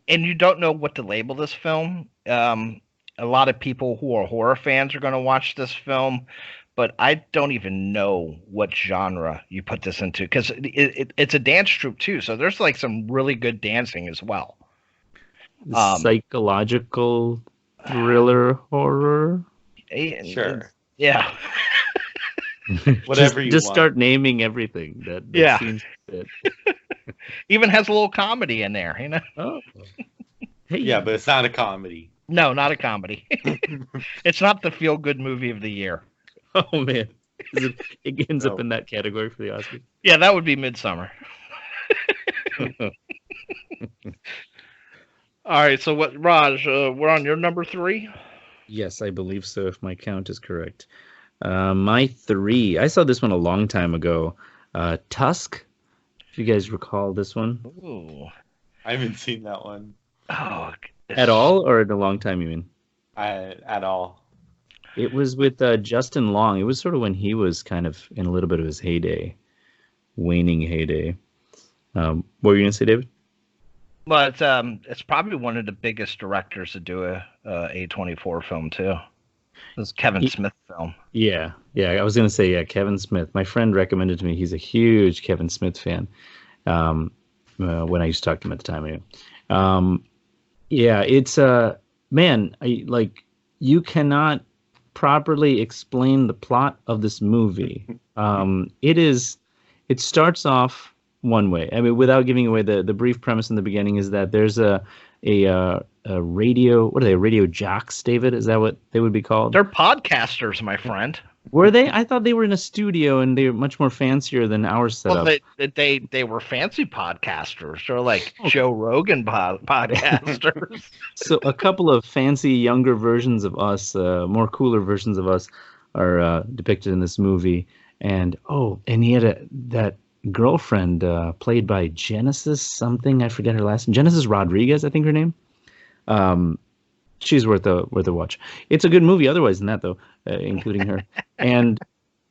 and you don't know what to label this film. A lot of people who are horror fans are going to watch this film, but I don't even know what genre you put this into, because it's a dance troupe too. So there's like some really good dancing as well. Psychological thriller horror. Sure. Yeah. Whatever you just want. start naming everything that seems fit. Even has a little comedy in there, you know. Oh. Hey. Yeah, but it's not a comedy. No, not a comedy. It's not the feel-good movie of the year. Oh man, it ends up in that category for the Oscars. Yeah, that would be Midsummer. All right, so what, Raj? We're on your number 3. Yes, I believe so, if my count is correct. My 3, I saw this one a long time ago. Tusk, if you guys recall this one. Ooh. I haven't seen that one. Oh, at all, or in a long time, you mean? At all. It was with Justin Long. It was sort of when he was kind of in a little bit of his heyday, waning heyday. What were you gonna say, David? Well, it's probably one of the biggest directors to do a A24 film too. This Kevin Smith film. Yeah. I was gonna say Kevin Smith. My friend recommended to me. He's a huge Kevin Smith fan. When I used to talk to him at the time, anyway. It's man. You cannot properly explain the plot of this movie. It starts off one way. I mean, without giving away the brief premise in the beginning is that there's a radio. What are they? Radio jocks, David? Is that what they would be called? They're podcasters, my friend. Were they? I thought they were in a studio and they're much more fancier than our setup. Well, they were fancy podcasters. They're like Joe Rogan podcasters. So a couple of fancy younger versions of us, more cooler versions of us, are depicted in this movie. And he had that girlfriend played by Genesis something. I forget her last name. Genesis Rodriguez, I think her name. She's worth a watch. It's a good movie otherwise than that, though, including her. And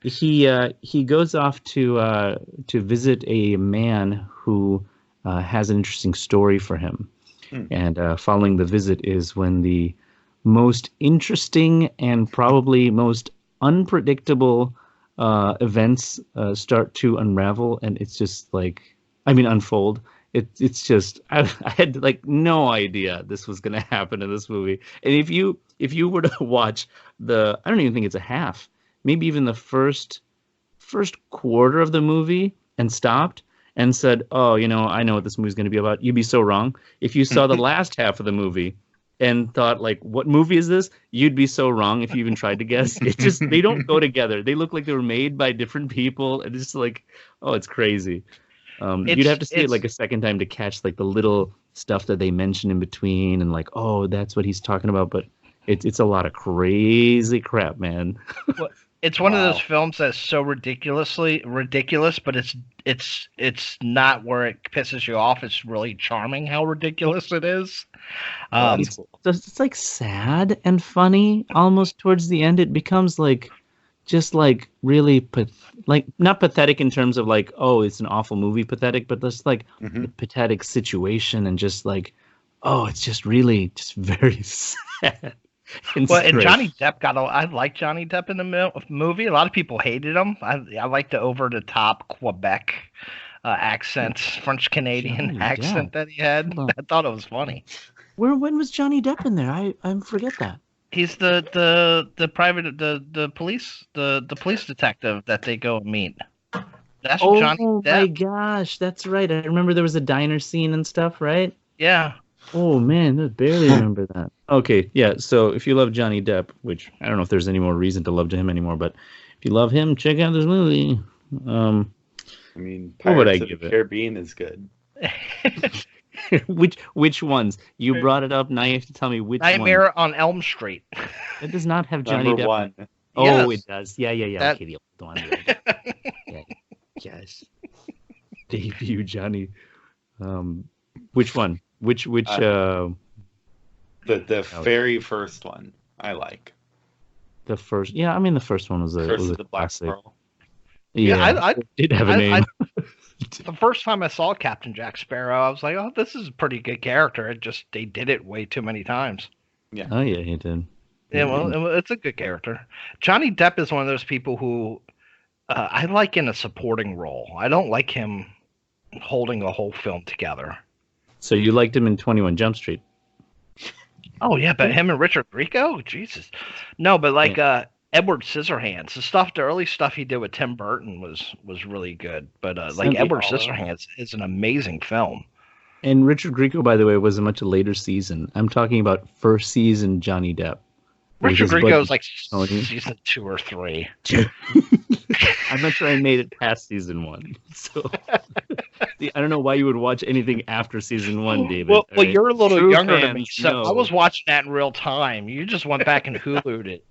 he goes off to visit a man who has an interesting story for him. And following the visit is when the most interesting and probably most unpredictable events start to unravel, and it's just unfold. It's just I had no idea this was going to happen in this movie. And if you were to watch I don't even think it's a half, maybe even the first quarter of the movie and stopped and said, "Oh, I know what this movie's going to be about," you'd be so wrong. If you saw the last half of the movie and thought what movie is this, you'd be so wrong if you even tried to guess. It just they don't go together. They look like they were made by different people, and it's it's crazy. You'd have to see it a second time to catch the little stuff that they mention in between and that's what he's talking about. But it's a lot of crazy crap, man. Well, it's one of those films that's so ridiculously ridiculous, but it's not where it pisses you off. It's really charming how ridiculous it is. It's sad and funny. Almost towards the end, it becomes really not pathetic in terms of it's an awful movie pathetic, but just the pathetic situation and just it's just really just very sad. And Johnny Depp I like Johnny Depp in the movie. A lot of people hated him. I like the over the top Quebec accent, French Canadian accent that he had. I thought it was funny. When was Johnny Depp in there? I forget that. He's the private the police detective that they go and meet. That's Johnny Depp. Oh my gosh, that's right. I remember there was a diner scene and stuff, right? Yeah. Oh man, I barely remember that. Okay, yeah. So if you love Johnny Depp, which I don't know if there's any more reason to love him anymore, but if you love him, check out this movie. What would I give it? Caribbean is good. Which ones? You brought it up. Now you have to tell me which one. Nightmare on Elm Street. It does not have Johnny Depp. One. Oh, yes. It does. Yeah. That... Okay, the old one. Yeah. Yes. Debut Johnny. Which one? Which? The very first one. I like. The first. Yeah, I mean the first one was a classic. Pearl. Yeah, I did have a name. The first time I saw Captain Jack Sparrow, I was like, "Oh, this is a pretty good character." They did it way too many times. Yeah. Oh yeah, he did. Yeah, well, it's a good character. Johnny Depp is one of those people who I like in a supporting role. I don't like him holding a whole film together. So you liked him in 21 Jump Street? Oh yeah, but him and Richard Grieco, Jesus, no, but Edward Scissorhands, the early stuff he did with Tim Burton was really good. But Edward Scissorhands is an amazing film. And Richard Grieco, by the way, was a much later season. I'm talking about first season Johnny Depp. Richard Grieco is season 2 or 3. I'm not sure I made it past season 1. So I don't know why you would watch anything after season 1, David. Well, you're a little younger than me, so I was watching that in real time. You just went back and Hulu'd it.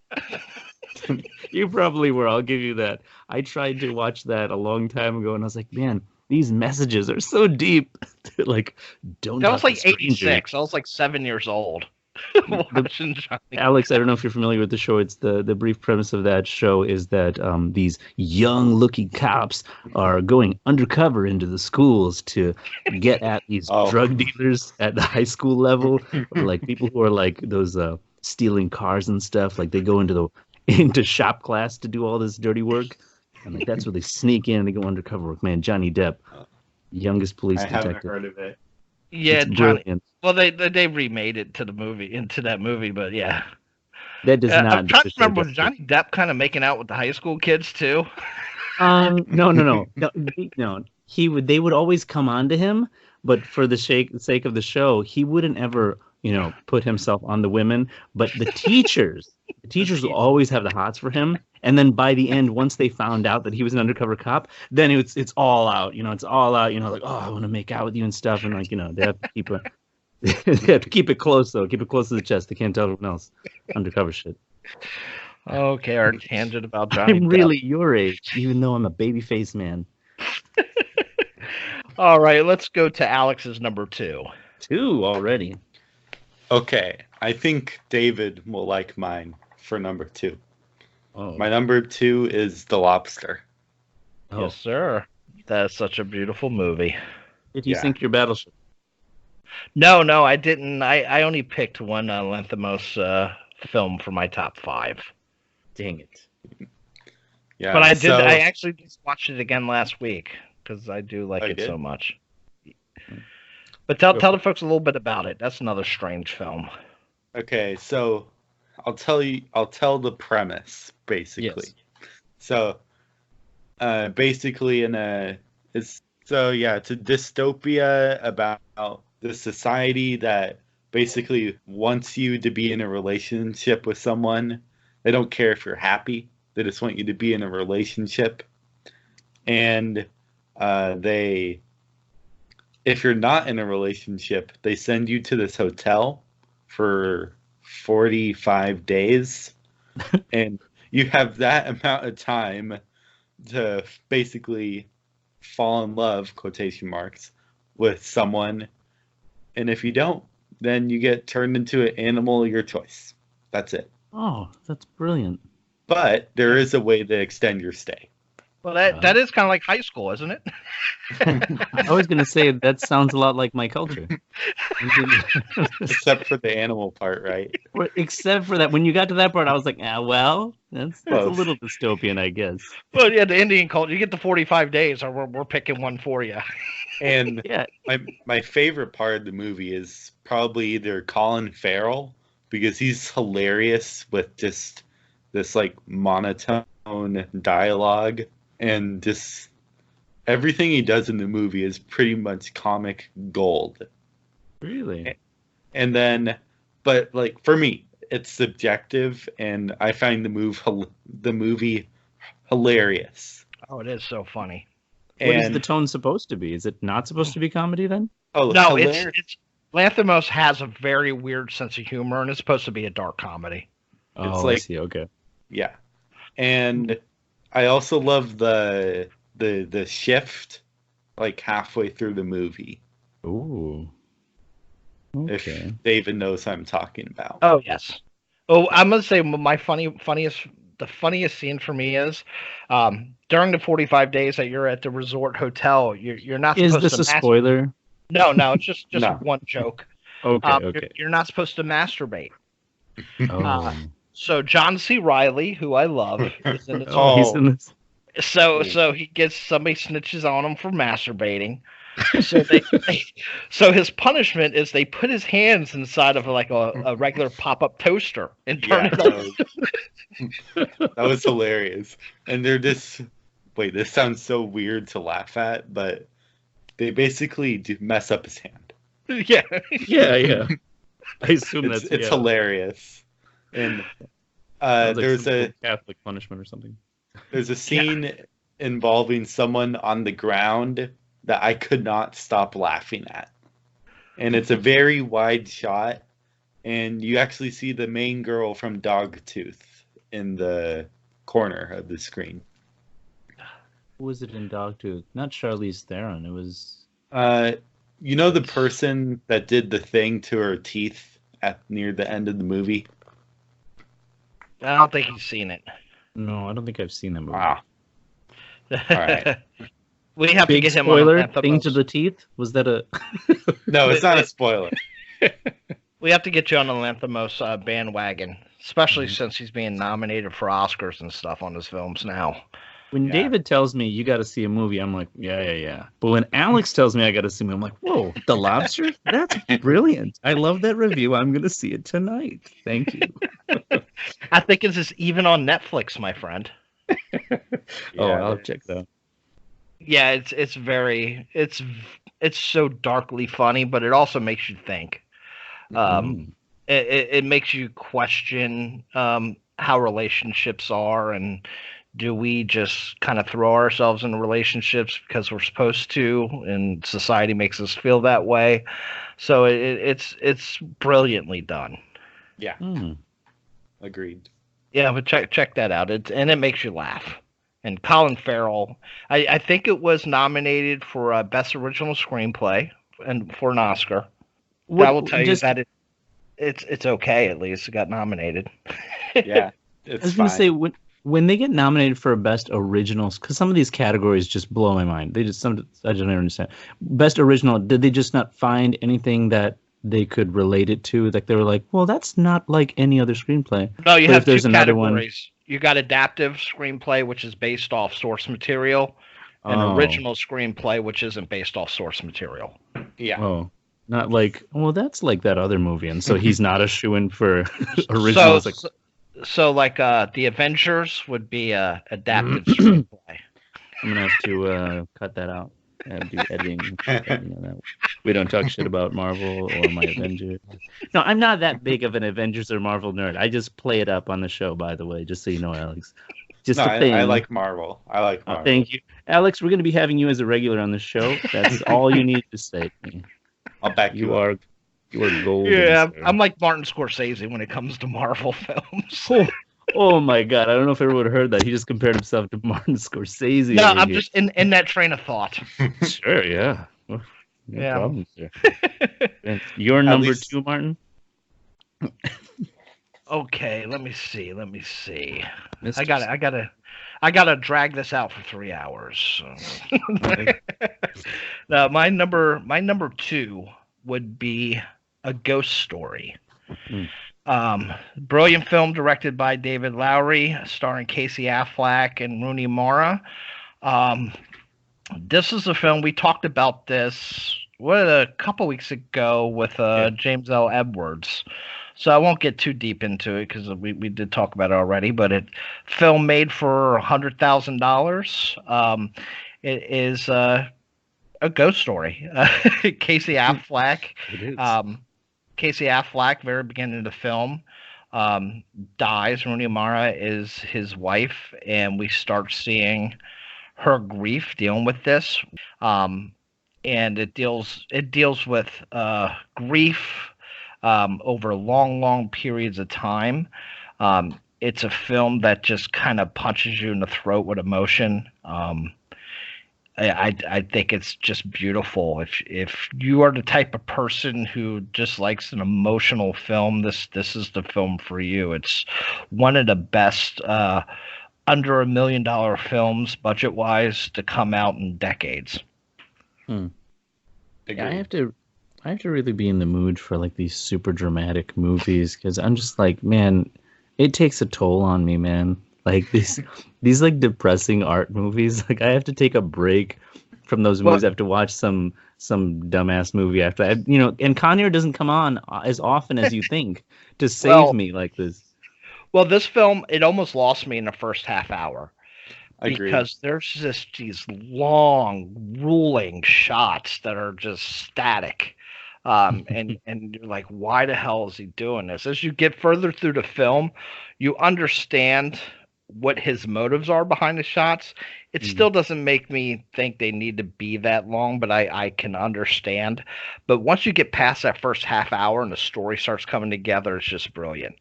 You probably were. I'll give you that. I tried to watch that a long time ago, and I was like, man, these messages are so deep. Don't. That was 86. I was 7 years old. watching Johnny. Alex, I don't know if you're familiar with the show. It's the brief premise of that show is that these young-looking cops are going undercover into the schools to get at these drug dealers at the high school level, or like people who are like those stealing cars and stuff. Like they go into shop class to do all this dirty work, and like that's where they sneak in and they go undercover work. Man, Johnny Depp, youngest police detective. I haven't heard of it. Yeah, It's Johnny. brilliant. Well, they remade it to that movie, but yeah. That does not. I'm trying to remember, was justice. Johnny Depp kind of making out with the high school kids too? No. They would always come on to him, but for the sake of the show, he wouldn't ever, put himself on the women. But the teachers will always have the hots for him. And then by the end, once they found out that he was an undercover cop, then it's all out. It's all out. Like, oh, I want to make out with you and stuff. And like, they have to keep they have to keep it close though. Keep it close to the chest. They can't tell everyone else. Undercover shit. Okay, our tangent about Johnny I'm Depp. really your age, even though I'm a babyface man. All right, let's go to Alex's number 2. 2 already. Okay, I think David will like mine for number 2. Oh. My number 2 is The Lobster. Oh. Yes, sir. That's such a beautiful movie. Did you Yeah. sink your battleship? No, I didn't. I only picked one Lanthimos film for my top 5. Dang it. Yeah, But I did. so- I actually just watched it again last week because I do like Oh, it you did? so much. But tell the folks a little bit about it. That's another strange film. Okay, so I'll tell the premise basically. Yes. So basically it's a dystopia about the society that basically wants you to be in a relationship with someone. They don't care if you're happy. They just want you to be in a relationship. And if you're not in a relationship, they send you to this hotel for 45 days. And you have that amount of time to basically fall in love, quotation marks, with someone. And if you don't, then you get turned into an animal of your choice. That's it. Oh, that's brilliant. But there is a way to extend your stay. Well, that is kind of like high school, isn't it? I was going to say that sounds a lot like my culture. Except for the animal part, right? Except for that, when you got to that part, I was like, well, that's a Close. little dystopian, I guess. Well, yeah, the Indian culture. You get the 45 days, or we're picking one for you. And Yeah. my favorite part of the movie is probably either Colin Farrell, because he's hilarious with just this like monotone dialogue, and just everything he does in the movie is pretty much comic gold. Really? And then, but like for me, it's subjective, and I find the movie hilarious. Oh, it is so funny. What is And the tone supposed to be? Is it not supposed to be comedy then? oh, No, hilarious. it's Lanthimos has a very weird sense of humor, and it's supposed to be a dark comedy. Oh, I like- see. Okay. Yeah, and I also love the shift like halfway through the movie. Ooh. Okay. If David knows what I'm talking about. Oh yes. Oh, I'm gonna say my the funniest scene for me is during the 45 days that you're at the resort hotel. You're not Is supposed this to a spoiler? No, it's just No. one joke. Okay. You're, Okay. you're not supposed to masturbate. Oh. So John C. Reilly, who I love, is in this. Oh. He's in this. So he gets somebody snitches on him for masturbating. So so his punishment is they put his hands inside of like a regular pop-up toaster and turn Yeah, it on. that was hilarious. And they're just wait. This sounds so weird to laugh at, but they basically do mess up his hand. Yeah. Yeah. I assume It's that's hilarious. And Sounds like there's some a sort of Catholic punishment or something. There's a scene involving someone on the ground that I could not stop laughing at. And it's a very wide shot, and you actually see the main girl from Dogtooth in the corner of the screen. Who was it in Dogtooth? Not Charlize Theron. It was. You know the person that did the thing to her teeth at near the end of the movie? I don't think he's seen it. No, I don't think I've seen that movie. Wow. All right. We have Big to get him spoiler, on thing to Lanthimos. the teeth? Was that a... No, it's not a spoiler. We have to get you on the Lanthimos bandwagon, especially Mhm. since he's being nominated for Oscars and stuff on his films now. When Yeah. David tells me you got to see a movie, I'm like, yeah. But when Alex tells me I got to see a movie, I'm like, whoa, The Lobster? That's brilliant. I love that review. I'm going to see it tonight. Thank you. I think this is even on Netflix, my friend. I'll check that out. Yeah, it's so darkly funny, but it also makes you think. It makes you question how relationships are, and do we just kind of throw ourselves into relationships because we're supposed to, and society makes us feel that way. So it's brilliantly done. Yeah, Mm. agreed. Yeah, but check that out. It makes you laugh. And Colin Farrell, I think it was nominated for Best Original Screenplay and for an Oscar. I will tell you that it's okay. At least it got nominated. Yeah, I it's was going to fine. say, when they get nominated for Best Originals, because some of these categories just blow my mind. I don't understand. Best Original, did they just not find anything that they could relate it to? Like they were like, well, that's not like any other screenplay. No, you But have if there's two another one- categories. You got adaptive screenplay, which is based off source material, and Oh. original screenplay, which isn't based off source material. Yeah. Oh, not like, well, that's like that other movie. And so he's not a shoo-in for originals. So like The Avengers would be a adaptive screenplay. I'm going to have to cut that out. Do editing. We don't talk shit about Marvel or my Avengers. No, I'm not that big of an Avengers or Marvel nerd. I just play it up on the show, by the way, just so you know, Alex. Just No, a thing. I like Marvel. I like Marvel. Thank you. Alex, we're going to be having you as a regular on the show. That's all you need to say to me. I'll back you up. You are golden. Yeah, sir. I'm like Martin Scorsese when it comes to Marvel films. Oh my God! I don't know if everyone heard that. He just compared himself to Martin Scorsese. No, over I'm here. just in that train of thought. Sure, yeah. Well, no Yeah. problem, sir. And your number least- 2, Martin? Okay, let me see. Mr. I gotta drag this out for 3 hours. Now, my number 2 would be A Ghost Story. Brilliant film directed by David Lowery, starring Casey Affleck and Rooney Mara. This is a film we talked about this a couple weeks ago with James L. Edwards. So I won't get too deep into it because we did talk about it already. But film made for $100,000. It is a ghost story. Casey Affleck. It is. Casey Affleck, very beginning of the film, dies. Rooney Mara is his wife, and we start seeing her grief dealing with this. And it deals with grief over long periods of time. It's a film that just kind of punches you in the throat with emotion. I think it's just beautiful. If you are the type of person who just likes an emotional film, this is the film for you. It's one of the best under $1 million films budget wise to come out in decades. Yeah, Agreed. I have to really be in the mood for like these super dramatic movies because I'm just like, man, it takes a toll on me, man. Like these like depressing art movies. Like I have to take a break from those movies. I have to watch some dumbass movie after I, and Con Air doesn't come on as often as you think to save me like this. Well, this film, it almost lost me in the first half hour. Agreed. Because there's just these long, ruling shots that are just static. And you're like, why the hell is he doing this? As you get further through the film, you understand what his motives are behind the shots. It still doesn't make me think they need to be that long, but I can understand. But once you get past that first half hour and the story starts coming together, it's just brilliant.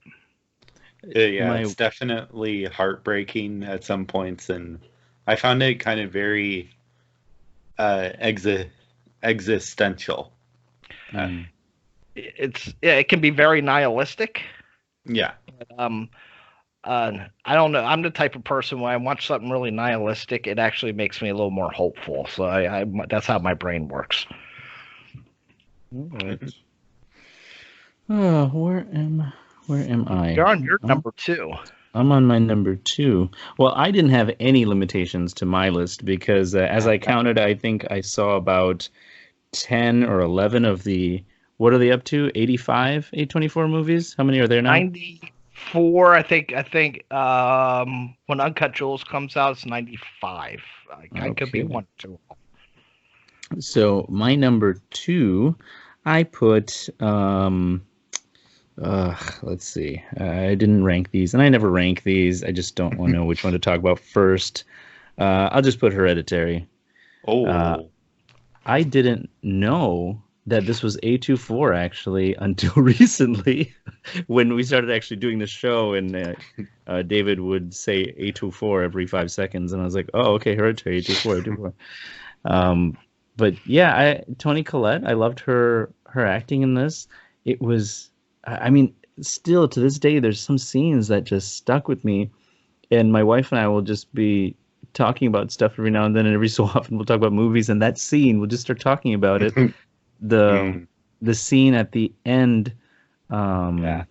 Yeah, it's definitely heartbreaking at some points, and I found it kind of very existential. it can be very nihilistic. Yeah. I don't know. I'm the type of person when I watch something really nihilistic, it actually makes me a little more hopeful. So I that's how my brain works. All right. Where am I? You're on your number 2. I'm on my number 2. Well, I didn't have any limitations to my list because as I counted, I think I saw about 10 or 11 of the, what are they up to? 85 A24 movies? How many are there now? 94, I think. When Uncut Jewels comes out, it's 95. I could be 1 or 2. So my number 2, I put. Let's see. I didn't rank these, and I never rank these. I just don't want to know which one to talk about first. I'll just put Hereditary. Oh. I didn't know that this was A24 actually until recently, when we started actually doing the show, and David would say A24 every 5 seconds, and I was like, oh, okay, Hereditary, A24, A24. But yeah, Toni Collette, I loved her acting in this. It was, I mean, still to this day, there's some scenes that just stuck with me, and my wife and I will just be talking about stuff every now and then, and every so often we'll talk about movies, and that scene, we'll just start talking about it. The scene at the end, it's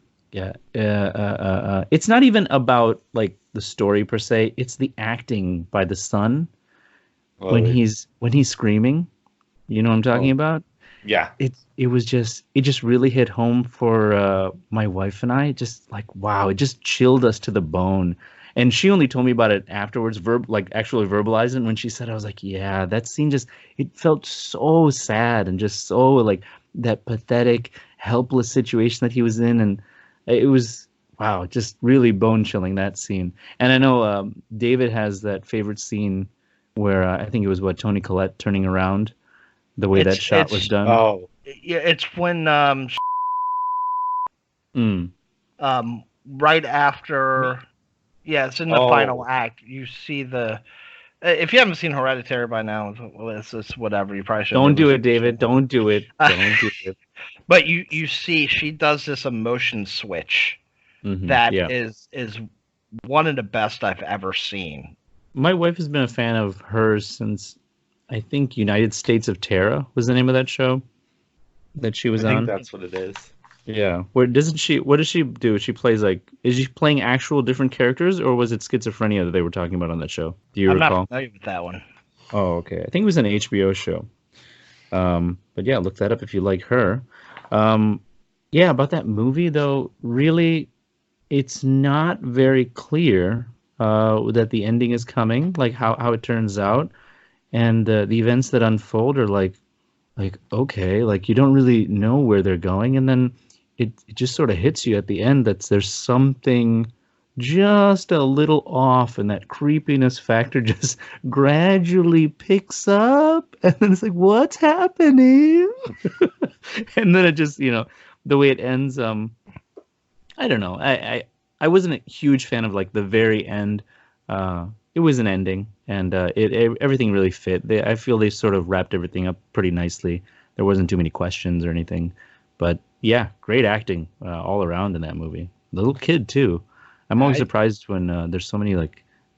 not even about like the story per se. It's the acting by the son when he's screaming. You know what I'm talking about? Yeah. It just really hit home for my wife and I. Just like, wow, it just chilled us to the bone. And she only told me about it afterwards, actually verbalizing. When she said, I was like, yeah, that scene it felt so sad and just so like that pathetic, helpless situation that he was in. And it was, wow, just really bone chilling, that scene. And I know David has that favorite scene where I think it was Toni Collette turning around, the way that shot was done. Oh, yeah, it's when right after. Yeah, it's in the final act. You see the. If you haven't seen Hereditary by now, it's whatever. You probably should. Don't do it, David. Don't do it. Don't do it. But you see, she does this emotion switch that is one of the best I've ever seen. My wife has been a fan of hers since, I think, United States of Terror was the name of that show that she was on. I think that's what it is. Yeah. What does she do? She plays is she playing actual different characters, or was it schizophrenia that they were talking about on that show? Do you recall? I'm not familiar with that one. Oh, okay. I think it was an HBO show. But yeah, look that up if you like her. Yeah, about that movie though, really, it's not very clear that the ending is coming, like how it turns out, and the events that unfold are like okay, like you don't really know where they're going, and then it just sort of hits you at the end that there's something just a little off, and that creepiness factor just gradually picks up, and then it's like, what's happening? And then it just, the way it ends, I don't know. I wasn't a huge fan of like the very end. It was an ending, and everything really fit. I feel they sort of wrapped everything up pretty nicely. There wasn't too many questions or anything, but yeah, great acting all around in that movie. Little kid too. I'm always surprised when there's so many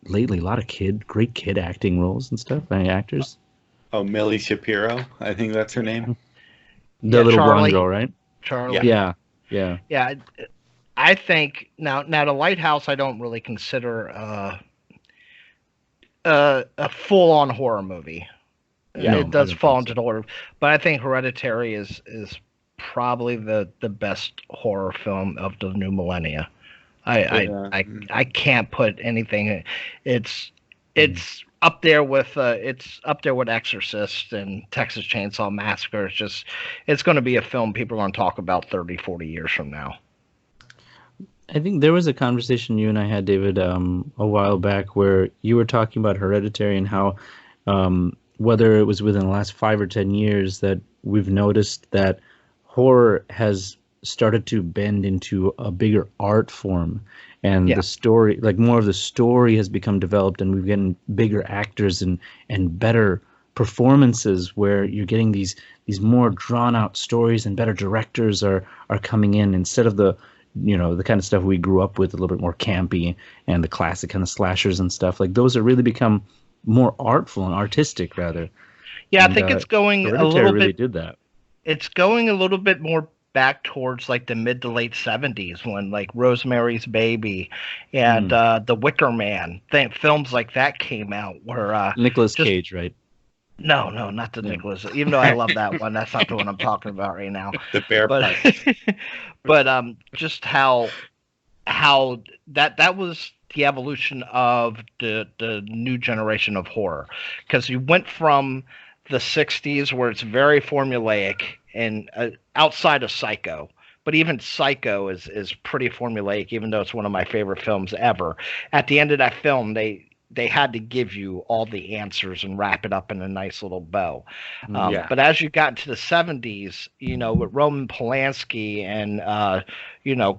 lately a lot of great kid acting roles and stuff. Actors. Oh, Millie Shapiro, I think that's her name. The little Charlie. blonde girl, right? Charlie. Yeah. Yeah. I think now The Lighthouse I don't really consider a full-on horror movie. Yeah, it does fall into the horror, but I think Hereditary is probably the best horror film of the new millennia. I can't put anything. It's up there with Exorcist and Texas Chainsaw Massacre. It's going to be a film people are going to talk about 30, 40 years from now. I think there was a conversation you and I had, David, a while back where you were talking about Hereditary and how whether it was within the last 5 or 10 years that we've noticed that horror has started to bend into a bigger art form, and the story, like more of the story has become developed, and we've gotten bigger actors and better performances where you're getting these more drawn out stories, and better directors are coming in instead of the the kind of stuff we grew up with, a little bit more campy and the classic kind of slashers and stuff. Like those have really become more artful and artistic rather. Yeah, And, I think it's going a Hereditary little really bit. did that. It's going a little bit more back towards like the mid to late 70s when like Rosemary's Baby and The Wicker Man, films like that came out where Nicolas just Cage, right? no, not the Nicholas. Even though I love that one, that's not the one I'm talking about right now. The bear But part. but just how that was the evolution of the new generation of horror, because you went from the 60s where it's very formulaic and outside of Psycho. But even Psycho is pretty formulaic, even though it's one of my favorite films ever. At the end of that film, they had to give you all the answers and wrap it up in a nice little bow. Yeah. But as you got into the 70s, with Roman Polanski and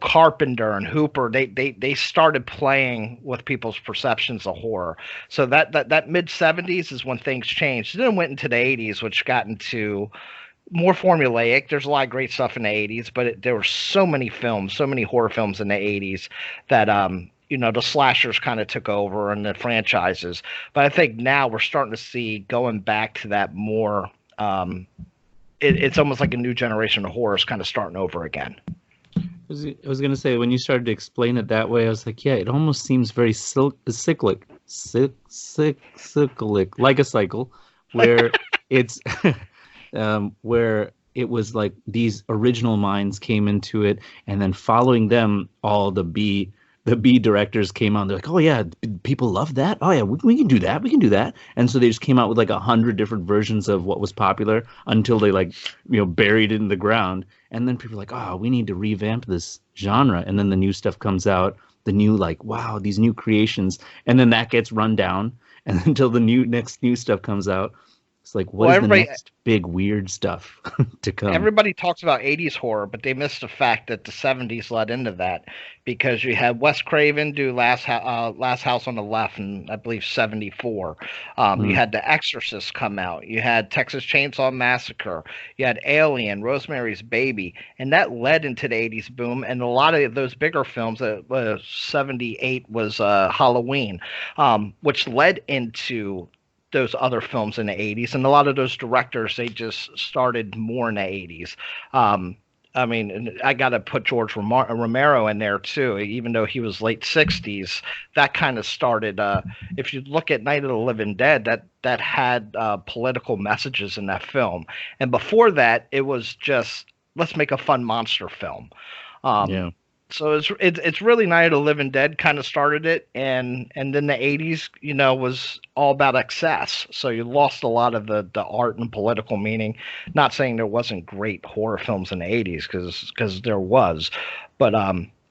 Carpenter and Hooper, they started playing with people's perceptions of horror. So that mid 70s is when things changed. Then it went into the 80s, which got into more formulaic. There's a lot of great stuff in the 80s, but there were so many films, so many horror films in the 80s that the slashers kind of took over and the franchises. But I think now we're starting to see going back to that more. It's almost like a new generation of horror is kind of starting over again. I was going to say, when you started to explain it that way, I was like, yeah, it almost seems very cyclic, like a cycle, where it's where it was like these original minds came into it, and then following them, all the B directors came on. They're like, oh yeah, people love that. Oh yeah, we can do that. We can do that. And so they just came out with like 100 different versions of what was popular until they buried it in the ground. And then people are like, oh, we need to revamp this genre. And then the new stuff comes out, the new wow, these new creations. And then that gets run down. And until the next new stuff comes out, it's like, what is the next big weird stuff to come? Everybody talks about 80s horror, but they missed the fact that the 70s led into that, because you had Wes Craven do Last House on the Left in, I believe, 74. You had The Exorcist come out. You had Texas Chainsaw Massacre. You had Alien, Rosemary's Baby, and that led into the 80s boom. And a lot of those bigger films, 78 was Halloween, which led into those other films in the 80s. And a lot of those directors, they just started more in the 80s. I mean, I got to put George Romero in there too, even though he was late 60s. That kind of started, if you look at Night of the Living Dead, that had political messages in that film. And before that, it was just, let's make a fun monster film. Yeah. So it's really Night of the Living Dead kind of started it, and then the 80s, was all about excess. So you lost a lot of the art and political meaning. Not saying there wasn't great horror films in the 80s, because there was, but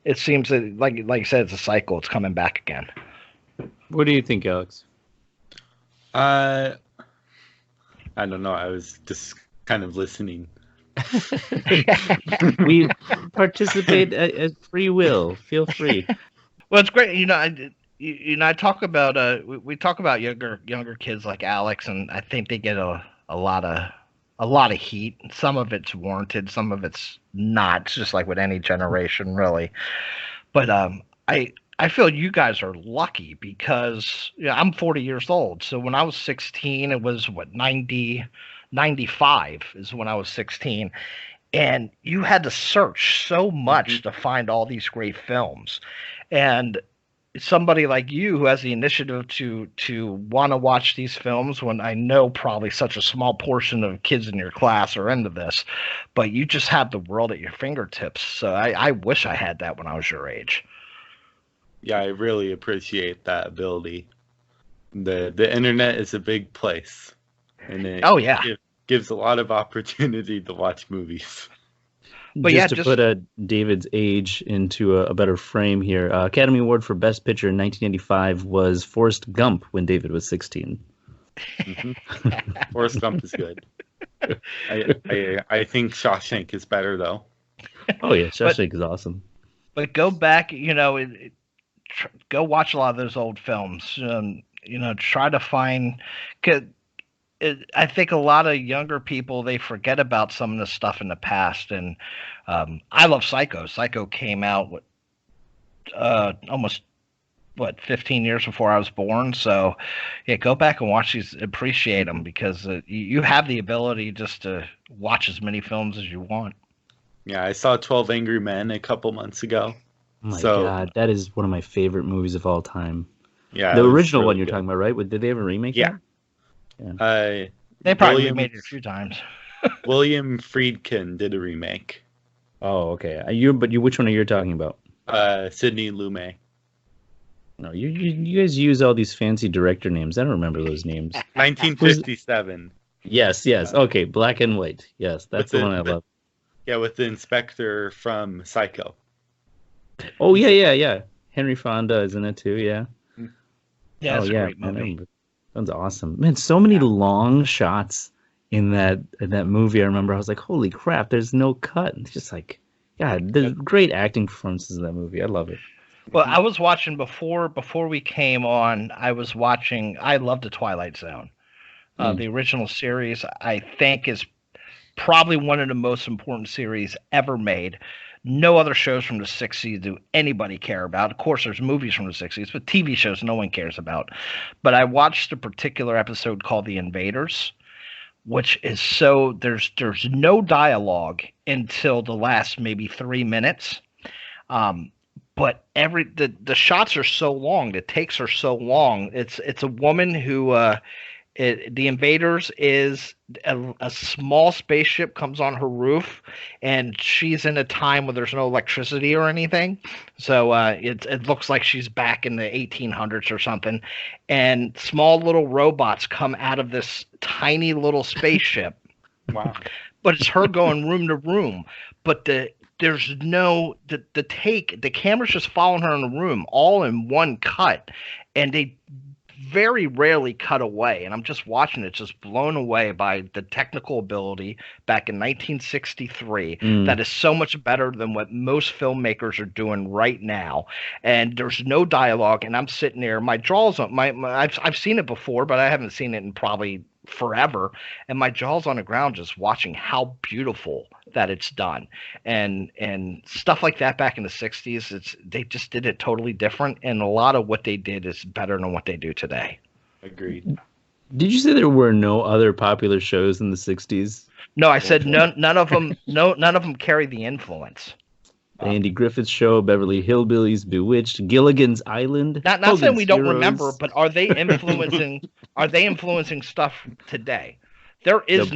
it seems that like you said, it's a cycle. It's coming back again. What do you think, Alex? I don't know. I was just kind of listening. We participate at free will. Feel free. Well, it's great. I talk about we talk about younger kids like Alex, and I think they get a lot of heat. Some of it's warranted, some of it's not. It's just like with any generation, really. But I feel you guys are lucky, because I'm 40 years old. So when I was 16, it was 95 is when I was 16, and you had to search so much to find all these great films. And somebody like you who has the initiative to want to watch these films, when I know probably such a small portion of kids in your class are into this, but you just have the world at your fingertips. So I wish I had that when I was your age. Yeah, I really appreciate that ability. The internet is a big place. And it gives a lot of opportunity to watch movies. But just to put David's age into a better frame here, Academy Award for Best Picture in 1985 was Forrest Gump when David was 16. Mm-hmm. Forrest Gump is good. I think Shawshank is better, though. Oh yeah, Shawshank is awesome. But go back, go watch a lot of those old films. Try to find. I think a lot of younger people, they forget about some of the stuff in the past. And I love Psycho. Psycho came out almost 15 years before I was born. So yeah, go back and watch these, appreciate them, because you have the ability just to watch as many films as you want. Yeah, I saw 12 Angry Men a couple months ago. Oh my God, that is one of my favorite movies of all time. Yeah, the original really one you're good. talking about, right? Did they ever remake Yeah. that? They probably remade it a few times. William Friedkin did a remake. Oh, okay. Which one are you talking about? Sidney Lumet. No, you guys use all these fancy director names. I don't remember those names. 1957. Yes. Okay, black and white. Yes, that's the one I love. Yeah, with the inspector from Psycho. Oh yeah. Henry Fonda is in it too. Yeah. Yeah, it's a great movie. That's awesome, man. So many long shots in that movie. I remember I was like, holy crap! There's no cut. It's just like, God, there's great acting performances in that movie. I love it. Well, I was watching before we came on. I love the Twilight Zone. The original series, I think, is probably one of the most important series ever made. No other shows from the 60s do anybody care about. Of course, there's movies from the 60s, but TV shows no one cares about. But I watched a particular episode called The Invaders, which is there's no dialogue until the last maybe 3 minutes. But the shots are so long, the takes are so long. It's a woman who the Invaders is a small spaceship comes on her roof, and she's in a time where there's no electricity or anything. So it looks like she's back in the 1800s or something. And small little robots come out of this tiny little spaceship. Wow. But it's her going room to room. But the camera's just following her in the room, all in one cut, and they very rarely cut away. And I'm just watching it, just blown away by the technical ability back in 1963. That is so much better than what most filmmakers are doing right now. And there's no dialogue, and I'm sitting there, my jaw's on I've seen it before, but I haven't seen it in probably forever, and my jaw's on the ground just watching how beautiful that it's done. And stuff like that back in the 60s, they just did it totally different, and a lot of what they did is better than what they do today. Agreed. Did you say there were no other popular shows in the 60s? No, I said none of them carry the influence. The Andy Griffith Show, Beverly Hillbillies, Bewitched, Gilligan's Island. Not saying we don't remember, but are they influencing? Are they influencing stuff today? There is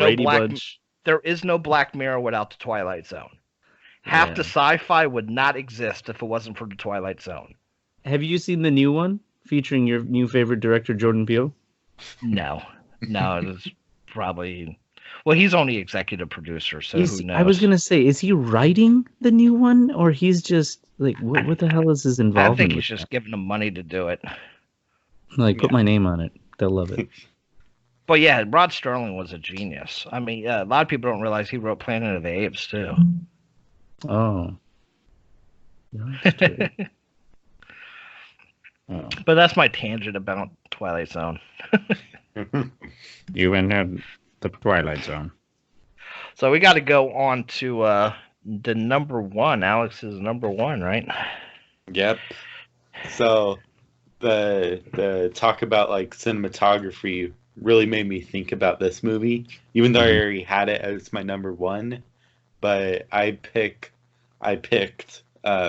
no Black Mirror without the Twilight Zone. Half the sci-fi would not exist if it wasn't for the Twilight Zone. Have you seen the new one featuring your new favorite director, Jordan Peele? No, it's probably. Well, he's only executive producer, so who knows? I was gonna say, is he writing the new one, or he's just like, what the hell is his involvement? I think he's just giving them money to do it. Like, put my name on it; they'll love it. But yeah, Rod Sterling was a genius. I mean, a lot of people don't realize he wrote Planet of the Apes too. Oh. Oh. But that's my tangent about Twilight Zone. You went down the Twilight Zone. So we got to go on to the number one. Alex is number one, right? Yep. So the talk about like cinematography really made me think about this movie, even though I already had it as my number one. But I picked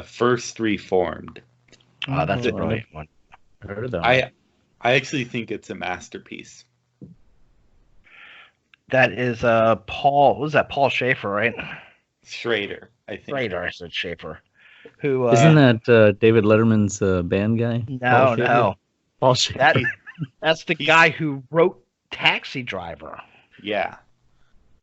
First Reformed. Oh, that's a brilliant one. I heard that. I actually think it's a masterpiece. That is Paul. What was that? Paul Schaefer, right? Schrader, I think. Schrader, I said Schaefer. Who isn't that David Letterman's band guy? No. Paul Schaefer. That's the guy who wrote Taxi Driver. Yeah,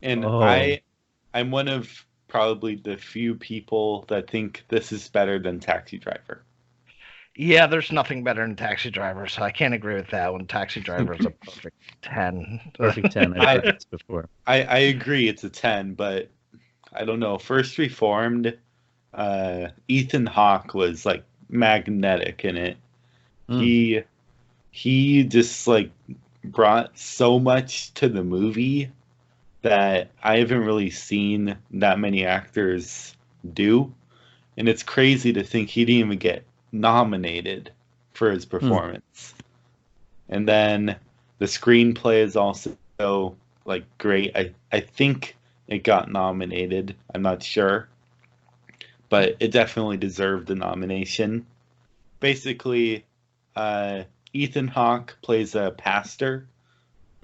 and I'm one of probably the few people that think this is better than Taxi Driver. Yeah, there's nothing better than Taxi Driver, so I can't agree with that one. Taxi Driver is a perfect 10. Perfect 10. I've heard this before. I agree it's a 10, but I don't know. First Reformed, Ethan Hawke was like magnetic in it. He just like brought so much to the movie that I haven't really seen that many actors do. And it's crazy to think he didn't even get nominated for his performance. And then the screenplay is also like great. I think it got nominated. I'm not sure. But it definitely deserved the nomination. Basically, Ethan Hawke plays a pastor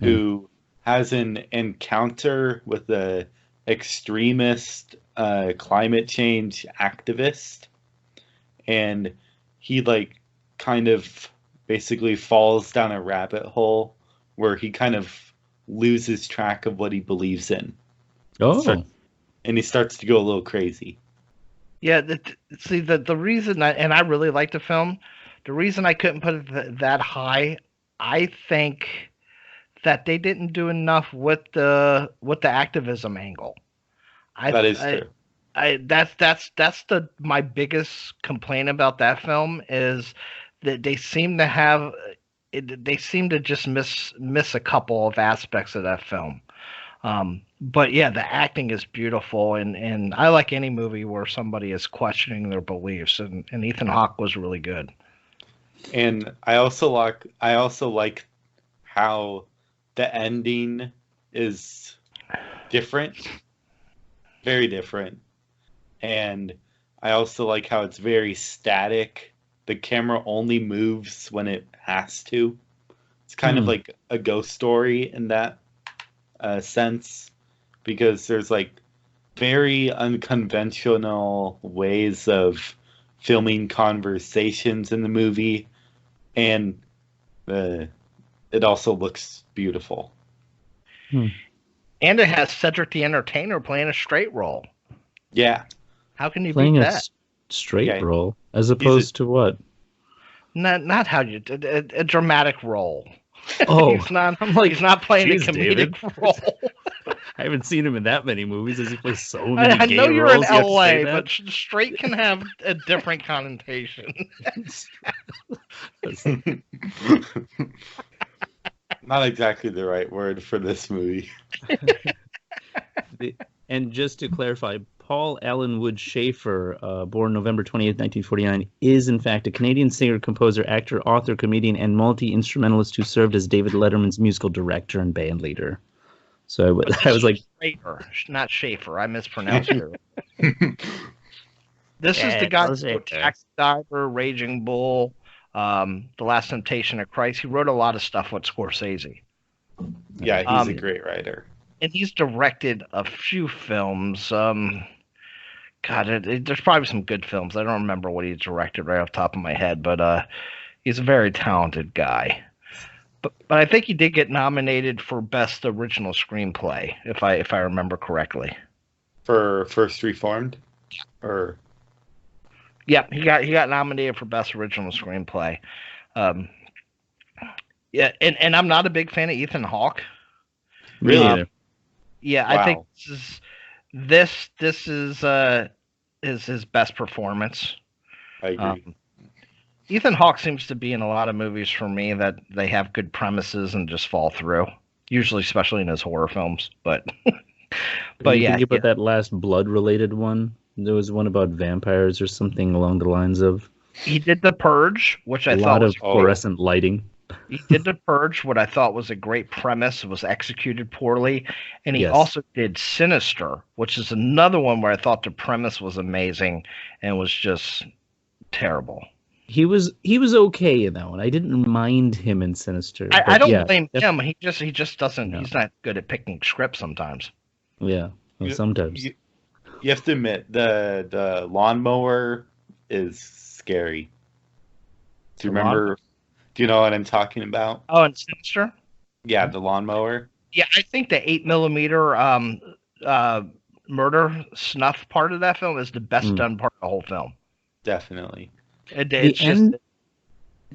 who has an encounter with a extremist climate change activist, and he like kind of basically falls down a rabbit hole where he kind of loses track of what he believes in. And he starts to go a little crazy. Yeah, the reason I really like the film, the reason I couldn't put it that high, I think that they didn't do enough with the activism angle. That is true. That's my biggest complaint about that film is that they seem to just miss a couple of aspects of that film. But yeah, the acting is beautiful, and I like any movie where somebody is questioning their beliefs, and Ethan Hawke was really good. And I also like how the ending is different, very different. And I also like how it's very static. The camera only moves when it has to. It's kind of like a ghost story in that sense, because there's like very unconventional ways of filming conversations in the movie, and it also looks beautiful. And it has Cedric the Entertainer playing a straight role. Yeah. How can you playing beat a that? Straight role as opposed to what? Not how you a dramatic role. Oh, he's not playing a comedic role. I haven't seen him in that many movies. Does he play so many I know you're roles? in LA, but straight can have a different connotation. Not exactly the right word for this movie. And just to clarify, Paul Allen Wood Schaefer, born November 28th, 1949, is in fact a Canadian singer, composer, actor, author, comedian, and multi-instrumentalist who served as David Letterman's musical director and band leader. So I was like... Schaefer, not Schaefer. I mispronounced it. This is the guy who wrote Taxi Driver, Raging Bull, The Last Temptation of Christ. He wrote a lot of stuff with Scorsese. Yeah, he's a great writer. And he's directed a few films. There's probably some good films. I don't remember what he directed right off the top of my head, but he's a very talented guy. But I think he did get nominated for Best Original Screenplay, if I remember correctly. For First Reformed? Or yeah, he got nominated for Best Original Screenplay. Yeah, and I'm not a big fan of Ethan Hawke. Really? Yeah, wow. I think this is his best performance. I agree. Ethan Hawke seems to be in a lot of movies for me that they have good premises and just fall through. Usually, especially in his horror films. But yeah. Think about that last blood-related one. There was one about vampires or something along the lines of. He did The Purge, which I thought was a lot of fluorescent lighting. He did The Purge, what I thought was a great premise. It was executed poorly. And he also did Sinister, which is another one where I thought the premise was amazing and was just terrible. He was okay in that one. I didn't mind him in Sinister. I don't blame him. He just doesn't. No. He's not good at picking scripts sometimes. Yeah, well, sometimes. You have to admit the lawnmower is scary. Do you remember? Do you know what I'm talking about? Oh, and Sinister? Yeah, the lawnmower. Yeah, I think the 8mm murder snuff part of that film is the best done part of the whole film. Definitely.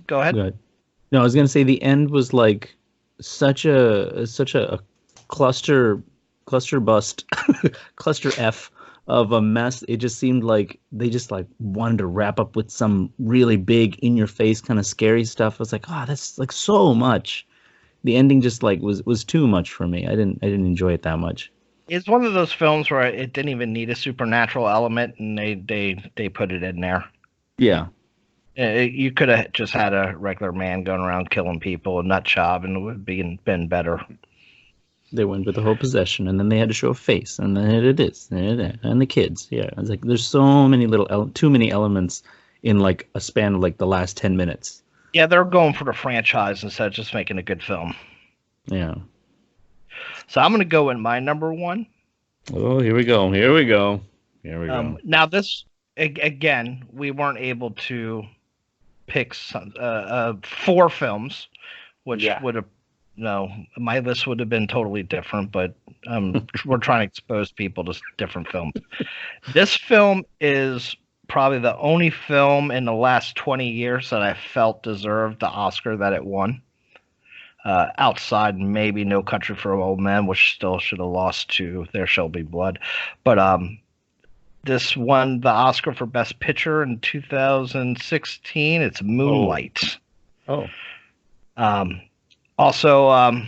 Go ahead. No, I was gonna say the end was like such a cluster bust, cluster F of a mess. It just seemed like they just like wanted to wrap up with some really big in your face kind of scary stuff. I was like, oh, that's like so much. the ending just like was too much for me. I didn't enjoy it that much. It's one of those films where it didn't even need a supernatural element, and they put it in there. Yeah. You could have just had a regular man going around killing people, a nut job, and it would have been better. They went with the whole possession, and then they had to show a face, and then it is, and the kids. Yeah, it's like there's so many too many elements in like a span of like the last 10 minutes. Yeah, they're going for the franchise instead of just making a good film. Yeah. So I'm going to go in my number one. Oh, here we go. Now this, again, we weren't able to pick 4 films, which would have, my list would have been totally different, but we're trying to expose people to different films. This film is probably the only film in the last 20 years that I felt deserved the Oscar that it won. Outside maybe No Country for Old Men, which still should have lost to There Shall Be Blood. But this won the Oscar for Best Picture in 2016. It's Moonlight. Also,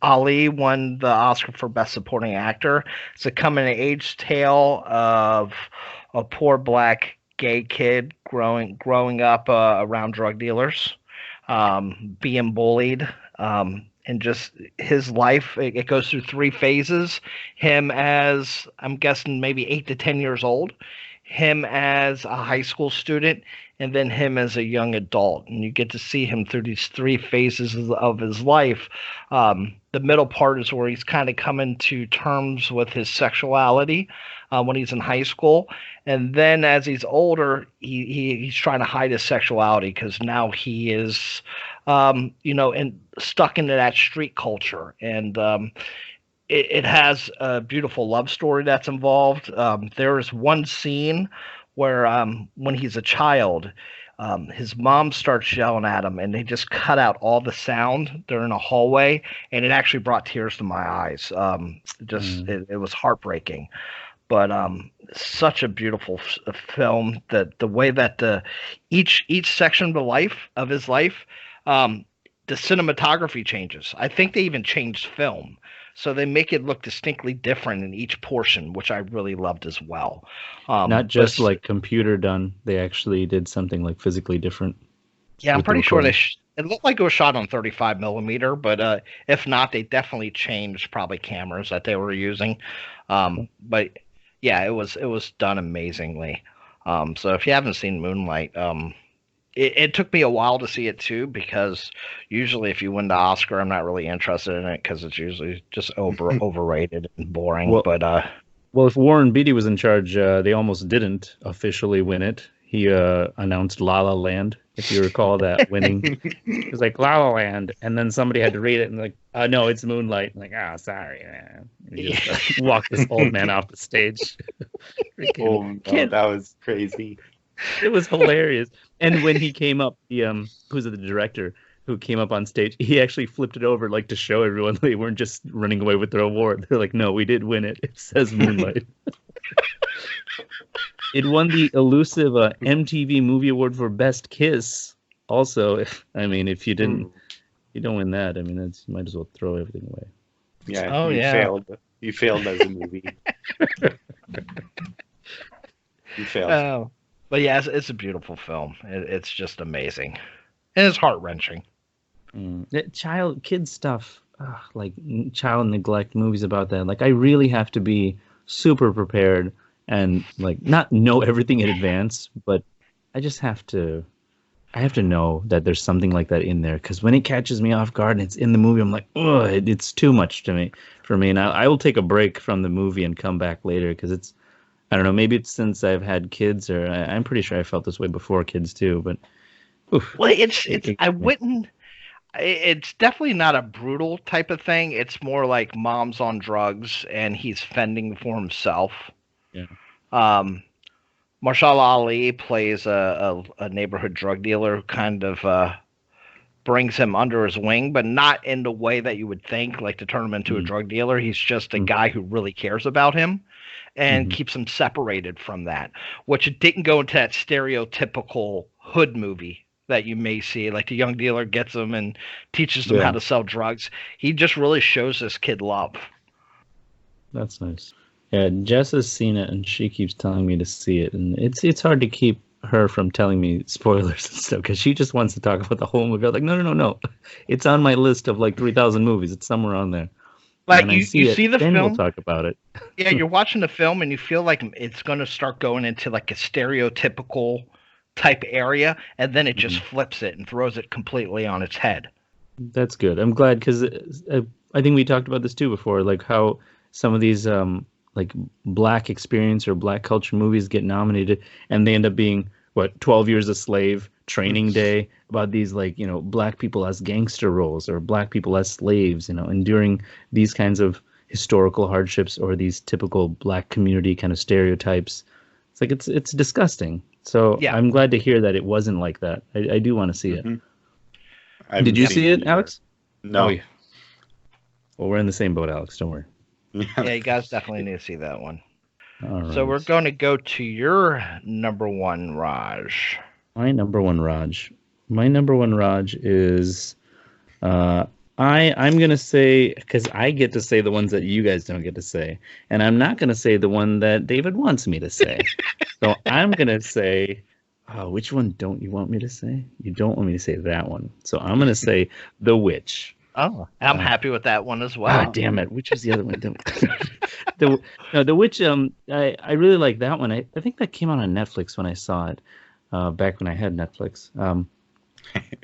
Ali won the Oscar for Best Supporting Actor. It's a coming-of-age tale of a poor black gay kid growing up around drug dealers, being bullied, and just his life. It goes through 3 phases. Him as, I'm guessing, maybe 8 to 10 years old. Him as a high school student, and then him as a young adult. And you get to see him through these 3 phases of his life. The middle part is where he's kind of coming to terms with his sexuality when he's in high school. And then as he's older, he's trying to hide his sexuality because now he is, and stuck into that street culture. And it has a beautiful love story that's involved. There is one scene where when he's a child, his mom starts yelling at him, and they just cut out all the sound. They're in a hallway, and it actually brought tears to my eyes. It was heartbreaking. But such a beautiful film, that the way that each section of his life, the cinematography changes. I think they even changed film. So they make it look distinctly different in each portion, which I really loved as well. Not just like computer done. They actually did something like physically different. Yeah, I'm pretty sure it looked like it was shot on 35 millimeter, but if not, they definitely changed probably cameras that they were using. But yeah, it was done amazingly. So if you haven't seen Moonlight, it took me a while to see it too, because usually if you win the Oscar, I'm not really interested in it because it's usually just overrated and boring. Well, if Warren Beatty was in charge, they almost didn't officially win it. He announced La La Land, if you recall that winning. It was like La La Land, and then somebody had to read it and like, no, it's Moonlight. I'm like, sorry, man. And he just walked this old man off the stage. That was crazy. It was hilarious. And when he came up, who's the director who came up on stage, he actually flipped it over like to show everyone they weren't just running away with their award. They're like, no, we did win it. It says Moonlight. It won the elusive MTV Movie Award for Best Kiss. Also, if you don't win that, you might as well throw everything away. Yeah. You failed as a movie. You failed. Oh. But yeah, it's a beautiful film. It's just amazing. And it's heart-wrenching. Kid stuff, like child neglect, movies about that. Like, I really have to be super prepared and, like, not know everything in advance, but I just have to know that there's something like that in there. Because when it catches me off guard and it's in the movie, I'm like, oh, it's too much for me. And I will take a break from the movie and come back later because it's, I don't know, maybe it's since I've had kids, or I'm pretty sure I felt this way before kids too, but oof. Well, it's definitely not a brutal type of thing. It's more like mom's on drugs and he's fending for himself. Yeah. Mahershala Ali plays a neighborhood drug dealer who kind of brings him under his wing, but not in the way that you would think, like to turn him into a drug dealer. He's just a guy who really cares about him and keeps him separated from that, which it didn't go into that stereotypical hood movie that you may see. Like the young dealer gets them and teaches them how to sell drugs. He just really shows this kid love. That's nice. Yeah, Jess has seen it, and she keeps telling me to see it, and it's hard to keep her from telling me spoilers and stuff because she just wants to talk about the whole movie. I'm like, no, it's on my list of like 3,000 movies. It's somewhere on there. Like you see the then film, we'll talk about it. Yeah, you're watching the film and you feel like it's going to start going into like a stereotypical type area, and then it just flips it and throws it completely on its head. That's good. I'm glad because I think we talked about this too before, like how some of these like black experience or black culture movies get nominated and they end up being 12 Years a Slave, Training Day, about these like, black people as gangster roles or black people as slaves, enduring these kinds of historical hardships or these typical black community kind of stereotypes. It's like it's disgusting. So yeah. I'm glad to hear that it wasn't like that. I do want to see it. Did you see it, Alex? No. Oh, yeah. Well, we're in the same boat, Alex. Don't worry. Yeah, you guys definitely need to see that one. All right. So we're going to go to your number one, Raj. My number one, Raj. Is I'm going to say, because I get to say the ones that you guys don't get to say, and I'm not going to say the one that David wants me to say. So I'm going to say, which one don't you want me to say? You don't want me to say that one. So I'm going to say The Witch. Oh, I'm happy with that one as well. Oh, damn it. Which was the other one? The Witch, I really like that one. I think that came out on Netflix when I saw it, back when I had Netflix.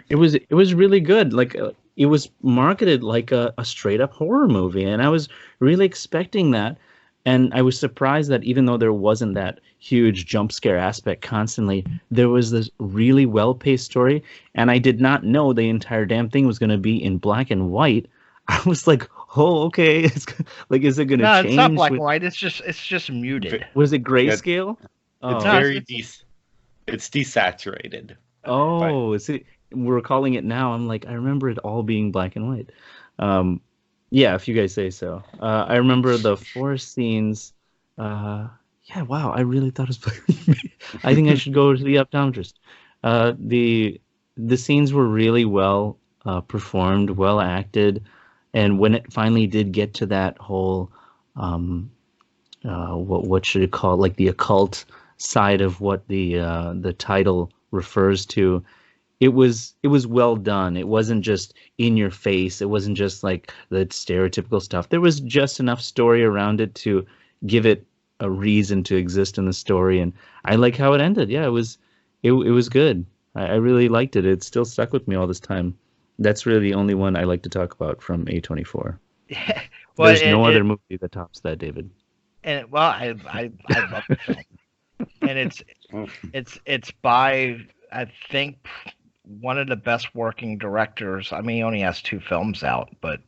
It was really good. Like, it was marketed like a straight up horror movie, and I was really expecting that. And I was surprised that even though there wasn't that huge jump scare aspect constantly, there was this really well-paced story. And I did not know the entire damn thing was going to be in black and white. I was like, oh, okay. It's like, is it going to change? No, it's not black and white. It's just muted. Was it grayscale? It's very it's desaturated. Oh, we're calling it now. I'm like, I remember it all being black and white. Yeah, if you guys say so. I remember the forest scenes. Yeah, wow, I really thought it was. I think I should go to the optometrist. The scenes were really well performed, well acted, and when it finally did get to that whole, what should it call, like the occult side of what the title refers to. It was well done. It wasn't just in your face. It wasn't just like the stereotypical stuff. There was just enough story around it to give it a reason to exist in the story. And I like how it ended. Yeah, it was good. I really liked it. It still stuck with me all this time. That's really the only one I like to talk about from A24. Yeah. Well, there's no other movie that tops that, David. And I love the film. And it's by, I think, one of the best working directors. I mean, he only has 2 films out, but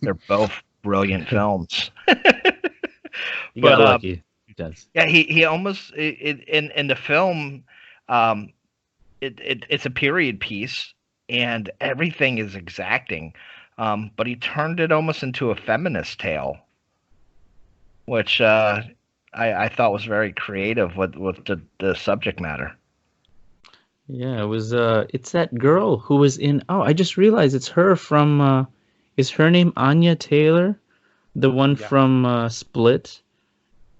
they're both brilliant films. You got lucky. He does. Yeah, he almost in the film. It's a period piece, and everything is exacting. But he turned it almost into a feminist tale, which I thought was very creative with the subject matter. Yeah, it was. It's that girl who was in. Oh, I just realized it's her from. Is her name Anya Taylor, the one from Split?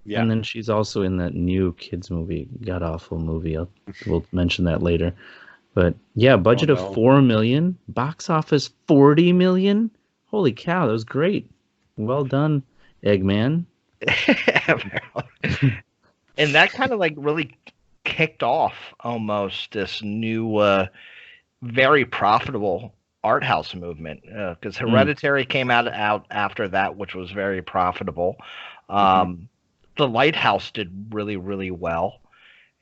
Yeah. And then she's also in that new kids movie, god awful movie. We'll mention that later. But yeah, budget of $4 million, box office $40 million. Holy cow, that was great. Well done, Eggman. And that kind of like really kicked off almost this new, very profitable art house movement, because Hereditary came out after that, which was very profitable. The Lighthouse did really, really well,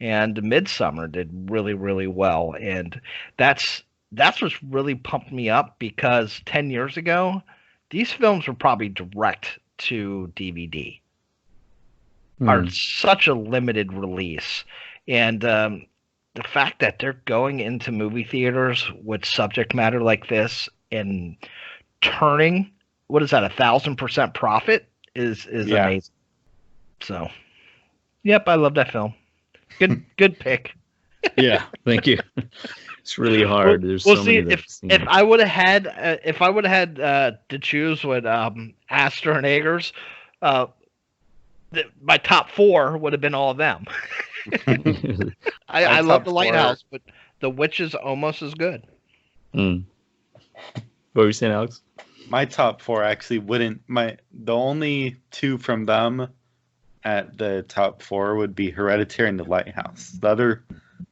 and Midsummer did really, really well, and that's what's really pumped me up, because 10 years ago, these films were probably direct to DVD, are such a limited release, and the fact that they're going into movie theaters with subject matter like this and turning, what is that, 1,000% profit is amazing. So, yep, I love that film. Good pick. Yeah, thank you. It's really hard. There's Well, so see, many that I've seen. if I would have had to choose with Astor and Eggers, my top 4 would have been all of them. I love top The 4 Lighthouse, but The Witch is almost as good. What were you saying, Alex? My top 4 actually wouldn't. The only 2 from them at the top 4 would be Hereditary and The Lighthouse. The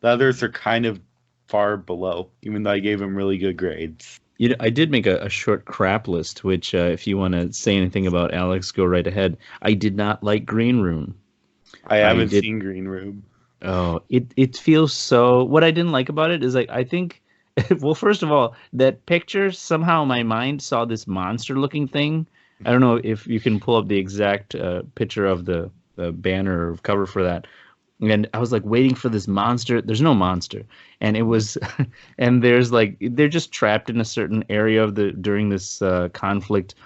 others are kind of far below, even though I gave them really good grades. I did make a short crap list, which if you want to say anything about Alex, go right ahead. I did not like Green Room. I haven't seen Green Room. Oh, it feels so. What I didn't like about it is I think, well, first of all, that picture somehow in my mind saw this monster-looking thing. I don't know if you can pull up the exact picture of the banner or cover for that. And I was like waiting for this monster. There's no monster, and it was, and there's like they're just trapped in a certain area of during this conflict,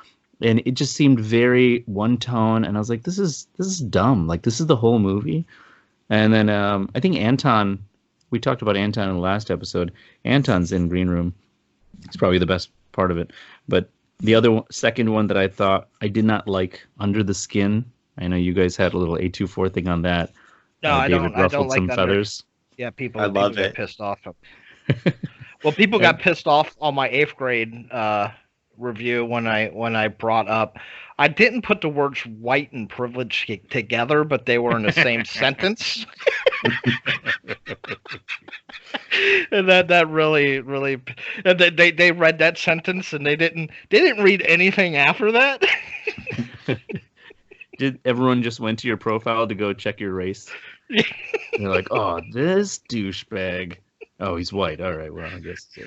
and it just seemed very one tone. And I was like, this is dumb. Like this is the whole movie. And then I think Anton, we talked about Anton in the last episode. Anton's in Green Room. It's probably the best part of it. But the second one that I thought I did not like, Under the Skin. I know you guys had a little A24 thing on that. No, I David don't. ruffled I don't like some that. feathers. Yeah, people. I love get it. pissed off. Well, people got pissed off on my 8th grade review when I brought up. I didn't put the words white and privilege together, but they were in the same sentence. And that really and they read that sentence and they didn't read anything after that. Did everyone just went to your profile to go check your race? They're like, oh, this douchebag. Oh, he's white. All right, well, I guess so.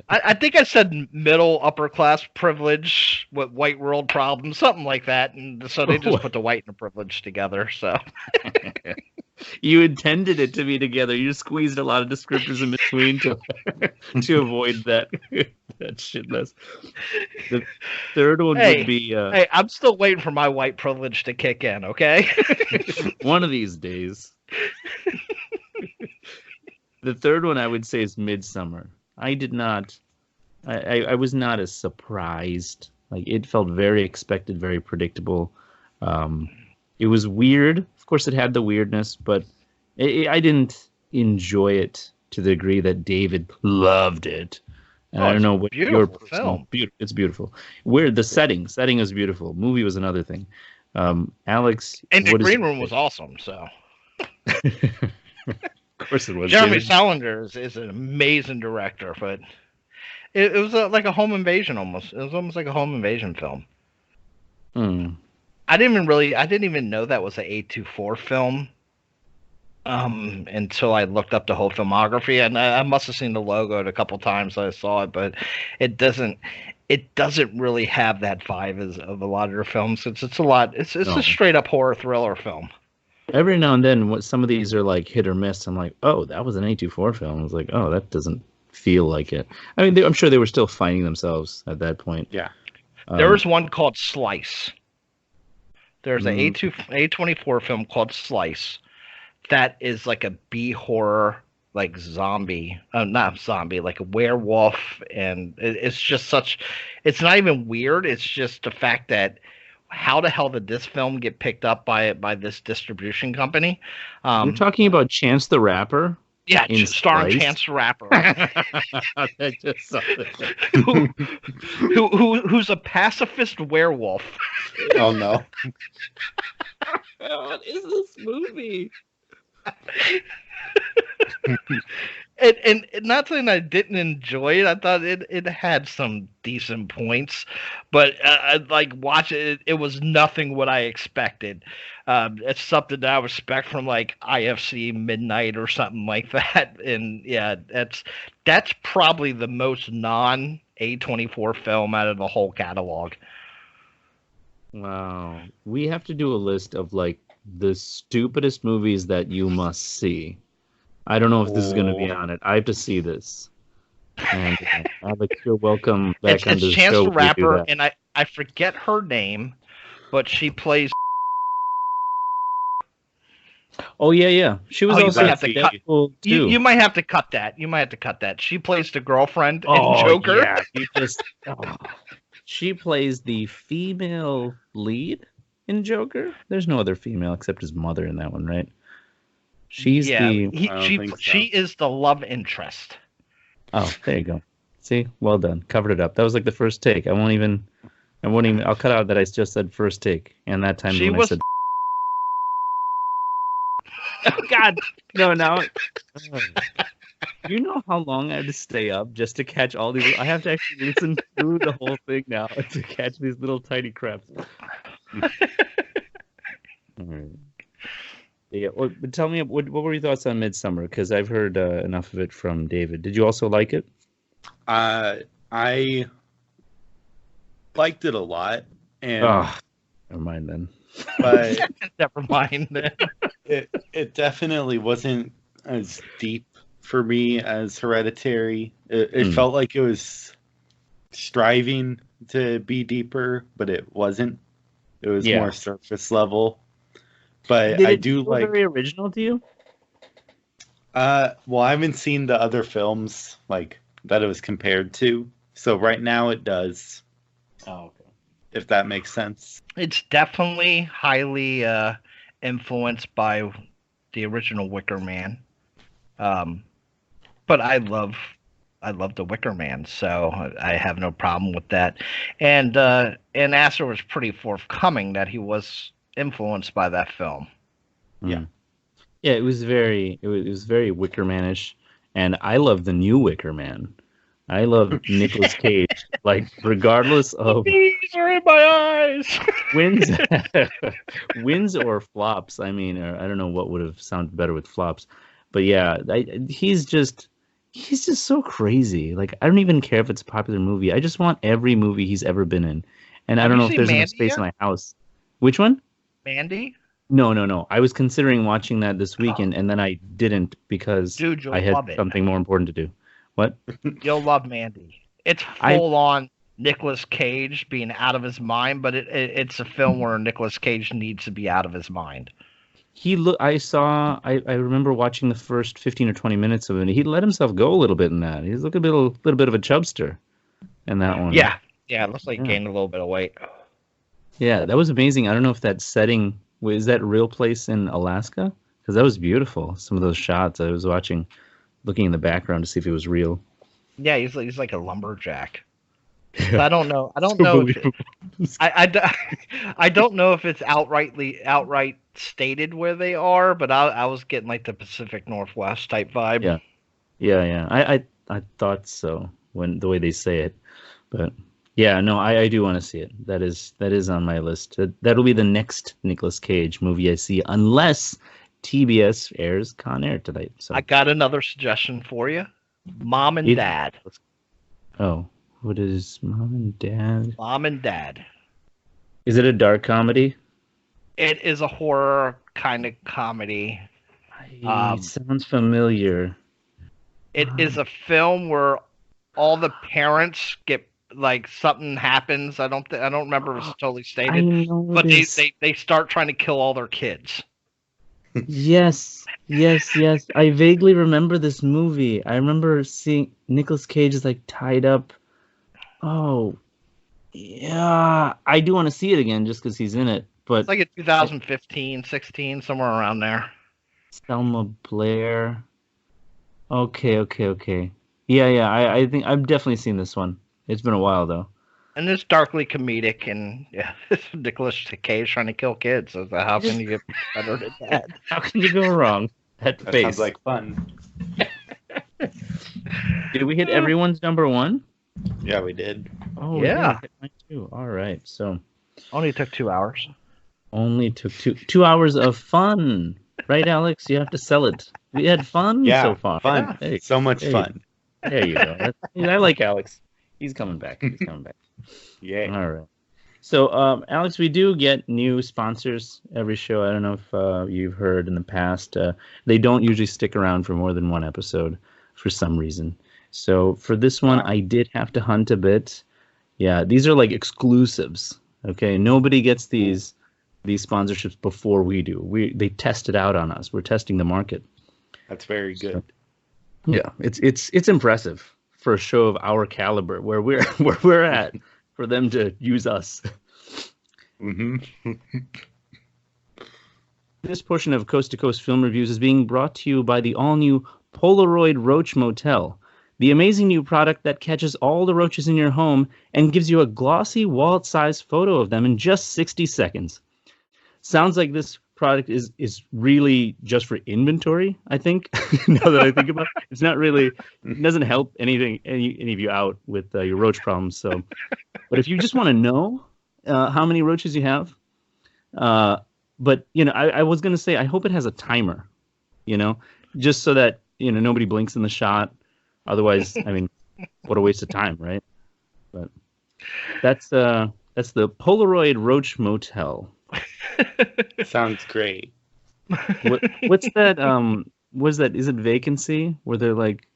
I think I said middle upper class privilege with white world problems, something like that, and so they just put the white and the privilege together. So you intended it to be together. You squeezed a lot of descriptors in between to avoid that shit mess. The third one would be. Hey, I'm still waiting for my white privilege to kick in. Okay. One of these days. The third one I would say is Midsummer. I was not as surprised. Like it felt very expected, very predictable. It was weird. Of course, it had the weirdness, but I didn't enjoy it to the degree that David loved it. And I don't know what your personal film. It's beautiful. Where the setting is beautiful. Movie was another thing. Alex, and the Green Room was awesome. So. Of course it was. Jeremy Salinger is an amazing director, but it was like a home invasion almost. It was almost like a home invasion film. I didn't even know that was an A24 film until I looked up the whole filmography, and I must have seen the logo a couple times I saw it, but it doesn't really have that vibe of a lot of their films. It's a straight up horror thriller film. Every now and then, some of these are like hit or miss. I'm like, oh, that was an A24 film. I was like, oh, that doesn't feel like it. I mean, I'm sure they were still finding themselves at that point. Yeah. There was one called Slice. There's an A24 film called Slice that is like a B horror, like zombie. Not zombie, like a werewolf. And it's just it's not even weird. It's just the fact that how the hell did this film get picked up by this distribution company? You're talking about Chance the Rapper? Yeah, starring Chance the Rapper. I just saw that. Who's a pacifist werewolf. Oh, no. What is this movie? And not saying I didn't enjoy it. I thought it had some decent points, but like watch it. It was nothing what I expected. It's something that I would expect from like IFC Midnight or something like that. And yeah, that's probably the most non A24 film out of the whole catalog. Wow, we have to do a list of like the stupidest movies that you must see. I don't know if this is going to be on it. I have to see this. And Alex, you're welcome back on the Chance show. the Rapper, and I forget her name, but she plays. Oh yeah. She was Oh, you also might have to cut. Deadpool too. You might have to cut that. You might have to cut that. She plays the girlfriend in Oh Joker. yeah, she plays the female lead in Joker. There's no other female except his mother in that one, right? She's the. I don't think so. She is the love interest. Oh, there you go. See, well done. Covered it up. That was like the first take. I won't even. I'll cut out that I just said first take, and that time She when was- I said. Oh, God, no, now. You know how long I had to stay up just to catch all these? I have to actually listen through the whole thing now to catch these little tiny craps. All right. Yeah, well, but tell me, what were your thoughts on Midsummer? Because I've heard enough of it from David. Did you also like it? I liked it a lot, and Never mind then. but Never mind. it definitely wasn't as deep for me as Hereditary. It felt like it was striving to be deeper, but it wasn't. It was more surface level. But I do feel like. very original to you? Well, I haven't seen the other films like that it was compared to, so right now it does. Oh, okay. If that makes sense. It's definitely highly influenced by the original Wicker Man. But I love the Wicker Man, so I have no problem with that. And Astor was pretty forthcoming that he was influenced by that film. Yeah. Yeah, it was very Wicker Man-ish, and I love the new Wicker Man. I love Nicolas Cage, like regardless of Bees are in my eyes. wins or flops. I mean, or I don't know what would have sounded better with flops, but yeah, he's just so crazy. Like I don't even care if it's a popular movie. I just want every movie he's ever been in, and I Have don't you know if seen there's enough Mandy space yet? in my house. Which one? Mandy? No. I was considering watching that this weekend, and then I didn't because Dude, you'll I had love it. something more important to do. What? You'll love Mandy. It's full on Nicolas Cage being out of his mind, but it's a film where Nicolas Cage needs to be out of his mind. I remember watching the first 15 or 20 minutes of it, and he let himself go a little bit in that. He's looking a little bit of a chubster in that one. Yeah, it looks like he gained a little bit of weight. Yeah, that was amazing. I don't know if that setting, is that a real place in Alaska? Because that was beautiful. Some of those shots I was watching, looking in the background to see if it was real. Yeah, he's like a lumberjack. I don't know. I don't So know. believable. I don't know if it's outright stated where they are, but I was getting like the Pacific Northwest type vibe. Yeah. I thought so when the way they say it, but yeah, no, I do want to see it. That is on my list. That'll be the next Nicolas Cage movie I see, unless TBS airs Con Air tonight. So I got another suggestion for you. Mom and Dad. Oh, what is Mom and Dad? Mom and Dad. Is it a dark comedy? It is a horror kind of comedy. It sounds familiar. It is a film where all the parents get like something happens. I don't remember if it's totally stated, but they start trying to kill all their kids. Yes. I vaguely remember this movie. I remember seeing Nicolas Cage is like tied up. Oh, yeah. I do want to see it again just because he's in it. But It's like a 2015, 16, somewhere around there. Selma Blair. Okay. Yeah. I think I've definitely seen this one. It's been a while though. And it's darkly comedic, and yeah, Nicolas Cage trying to kill kids. So how can you get better than that? How can you go wrong? That That face. sounds like fun. Did we hit everyone's number one? Yeah, we did. Oh Yeah. we hit mine too. All right. So Only took 2 hours. only took 2 hours of fun, right, Alex? You have to sell it. We had fun Yeah, so far. fun. Hey, So much hey. fun. there you go. I like Alex. He's coming back. Yeah. All right. So, Alex, we do get new sponsors every show. I don't know if you've heard in the past. They don't usually stick around for more than one episode for some reason. So for this one, I did have to hunt a bit. Yeah, these are like exclusives. Okay, nobody gets these these sponsorships before we do. They test it out on us. We're testing the market. That's very good. So, yeah, it's impressive for a show of our caliber, where we're at, for them to use us. Mm-hmm. This portion of Coast to Coast Film Reviews is being brought to you by the all-new Polaroid Roach Motel, the amazing new product that catches all the roaches in your home and gives you a glossy wallet-sized photo of them in just 60 seconds. Sounds like this product is really just for inventory, I think. Now that I think about it, it's not really, it doesn't help any of you out with your roach problems. So, but if you just want to know how many roaches you have, but I was gonna say, I hope it has a timer, just so that nobody blinks in the shot. Otherwise, I mean, what a waste of time, right? But that's the Polaroid Roach Motel. Sounds great. What's that? Was that? Is it Vacancy? Where they're like,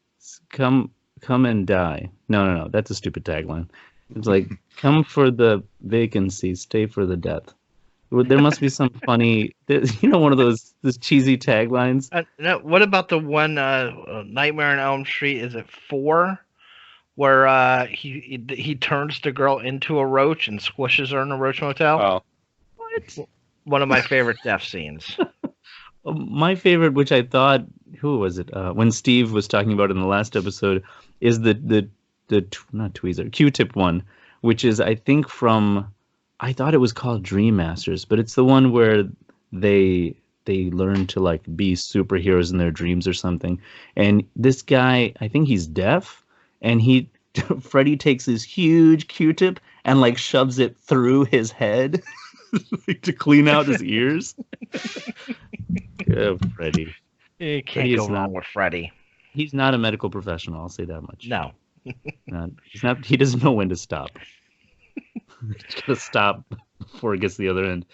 come and die? No. That's a stupid tagline. It's like, come for the vacancy, stay for the death. There must be some funny, one of those cheesy taglines. No, what about the one Nightmare on Elm Street? Is it 4, where he turns the girl into a roach and squishes her in a roach motel? Oh, What? One of my favorite death scenes. My favorite, which I thought, who was it? When Steve was talking about it in the last episode, is the not tweezer, Q-tip one, which is, I think, from, I thought it was called Dream Masters, but it's the one where they learn to like be superheroes in their dreams or something. And this guy, I think he's deaf, and Freddy takes his huge Q-tip and like shoves it through his head to clean out his ears. Oh, Freddy. You can't go wrong with Freddy. He's not a medical professional, I'll say that much. No. He's not. He doesn't know when to stop. He's gonna stop before it gets to the other end.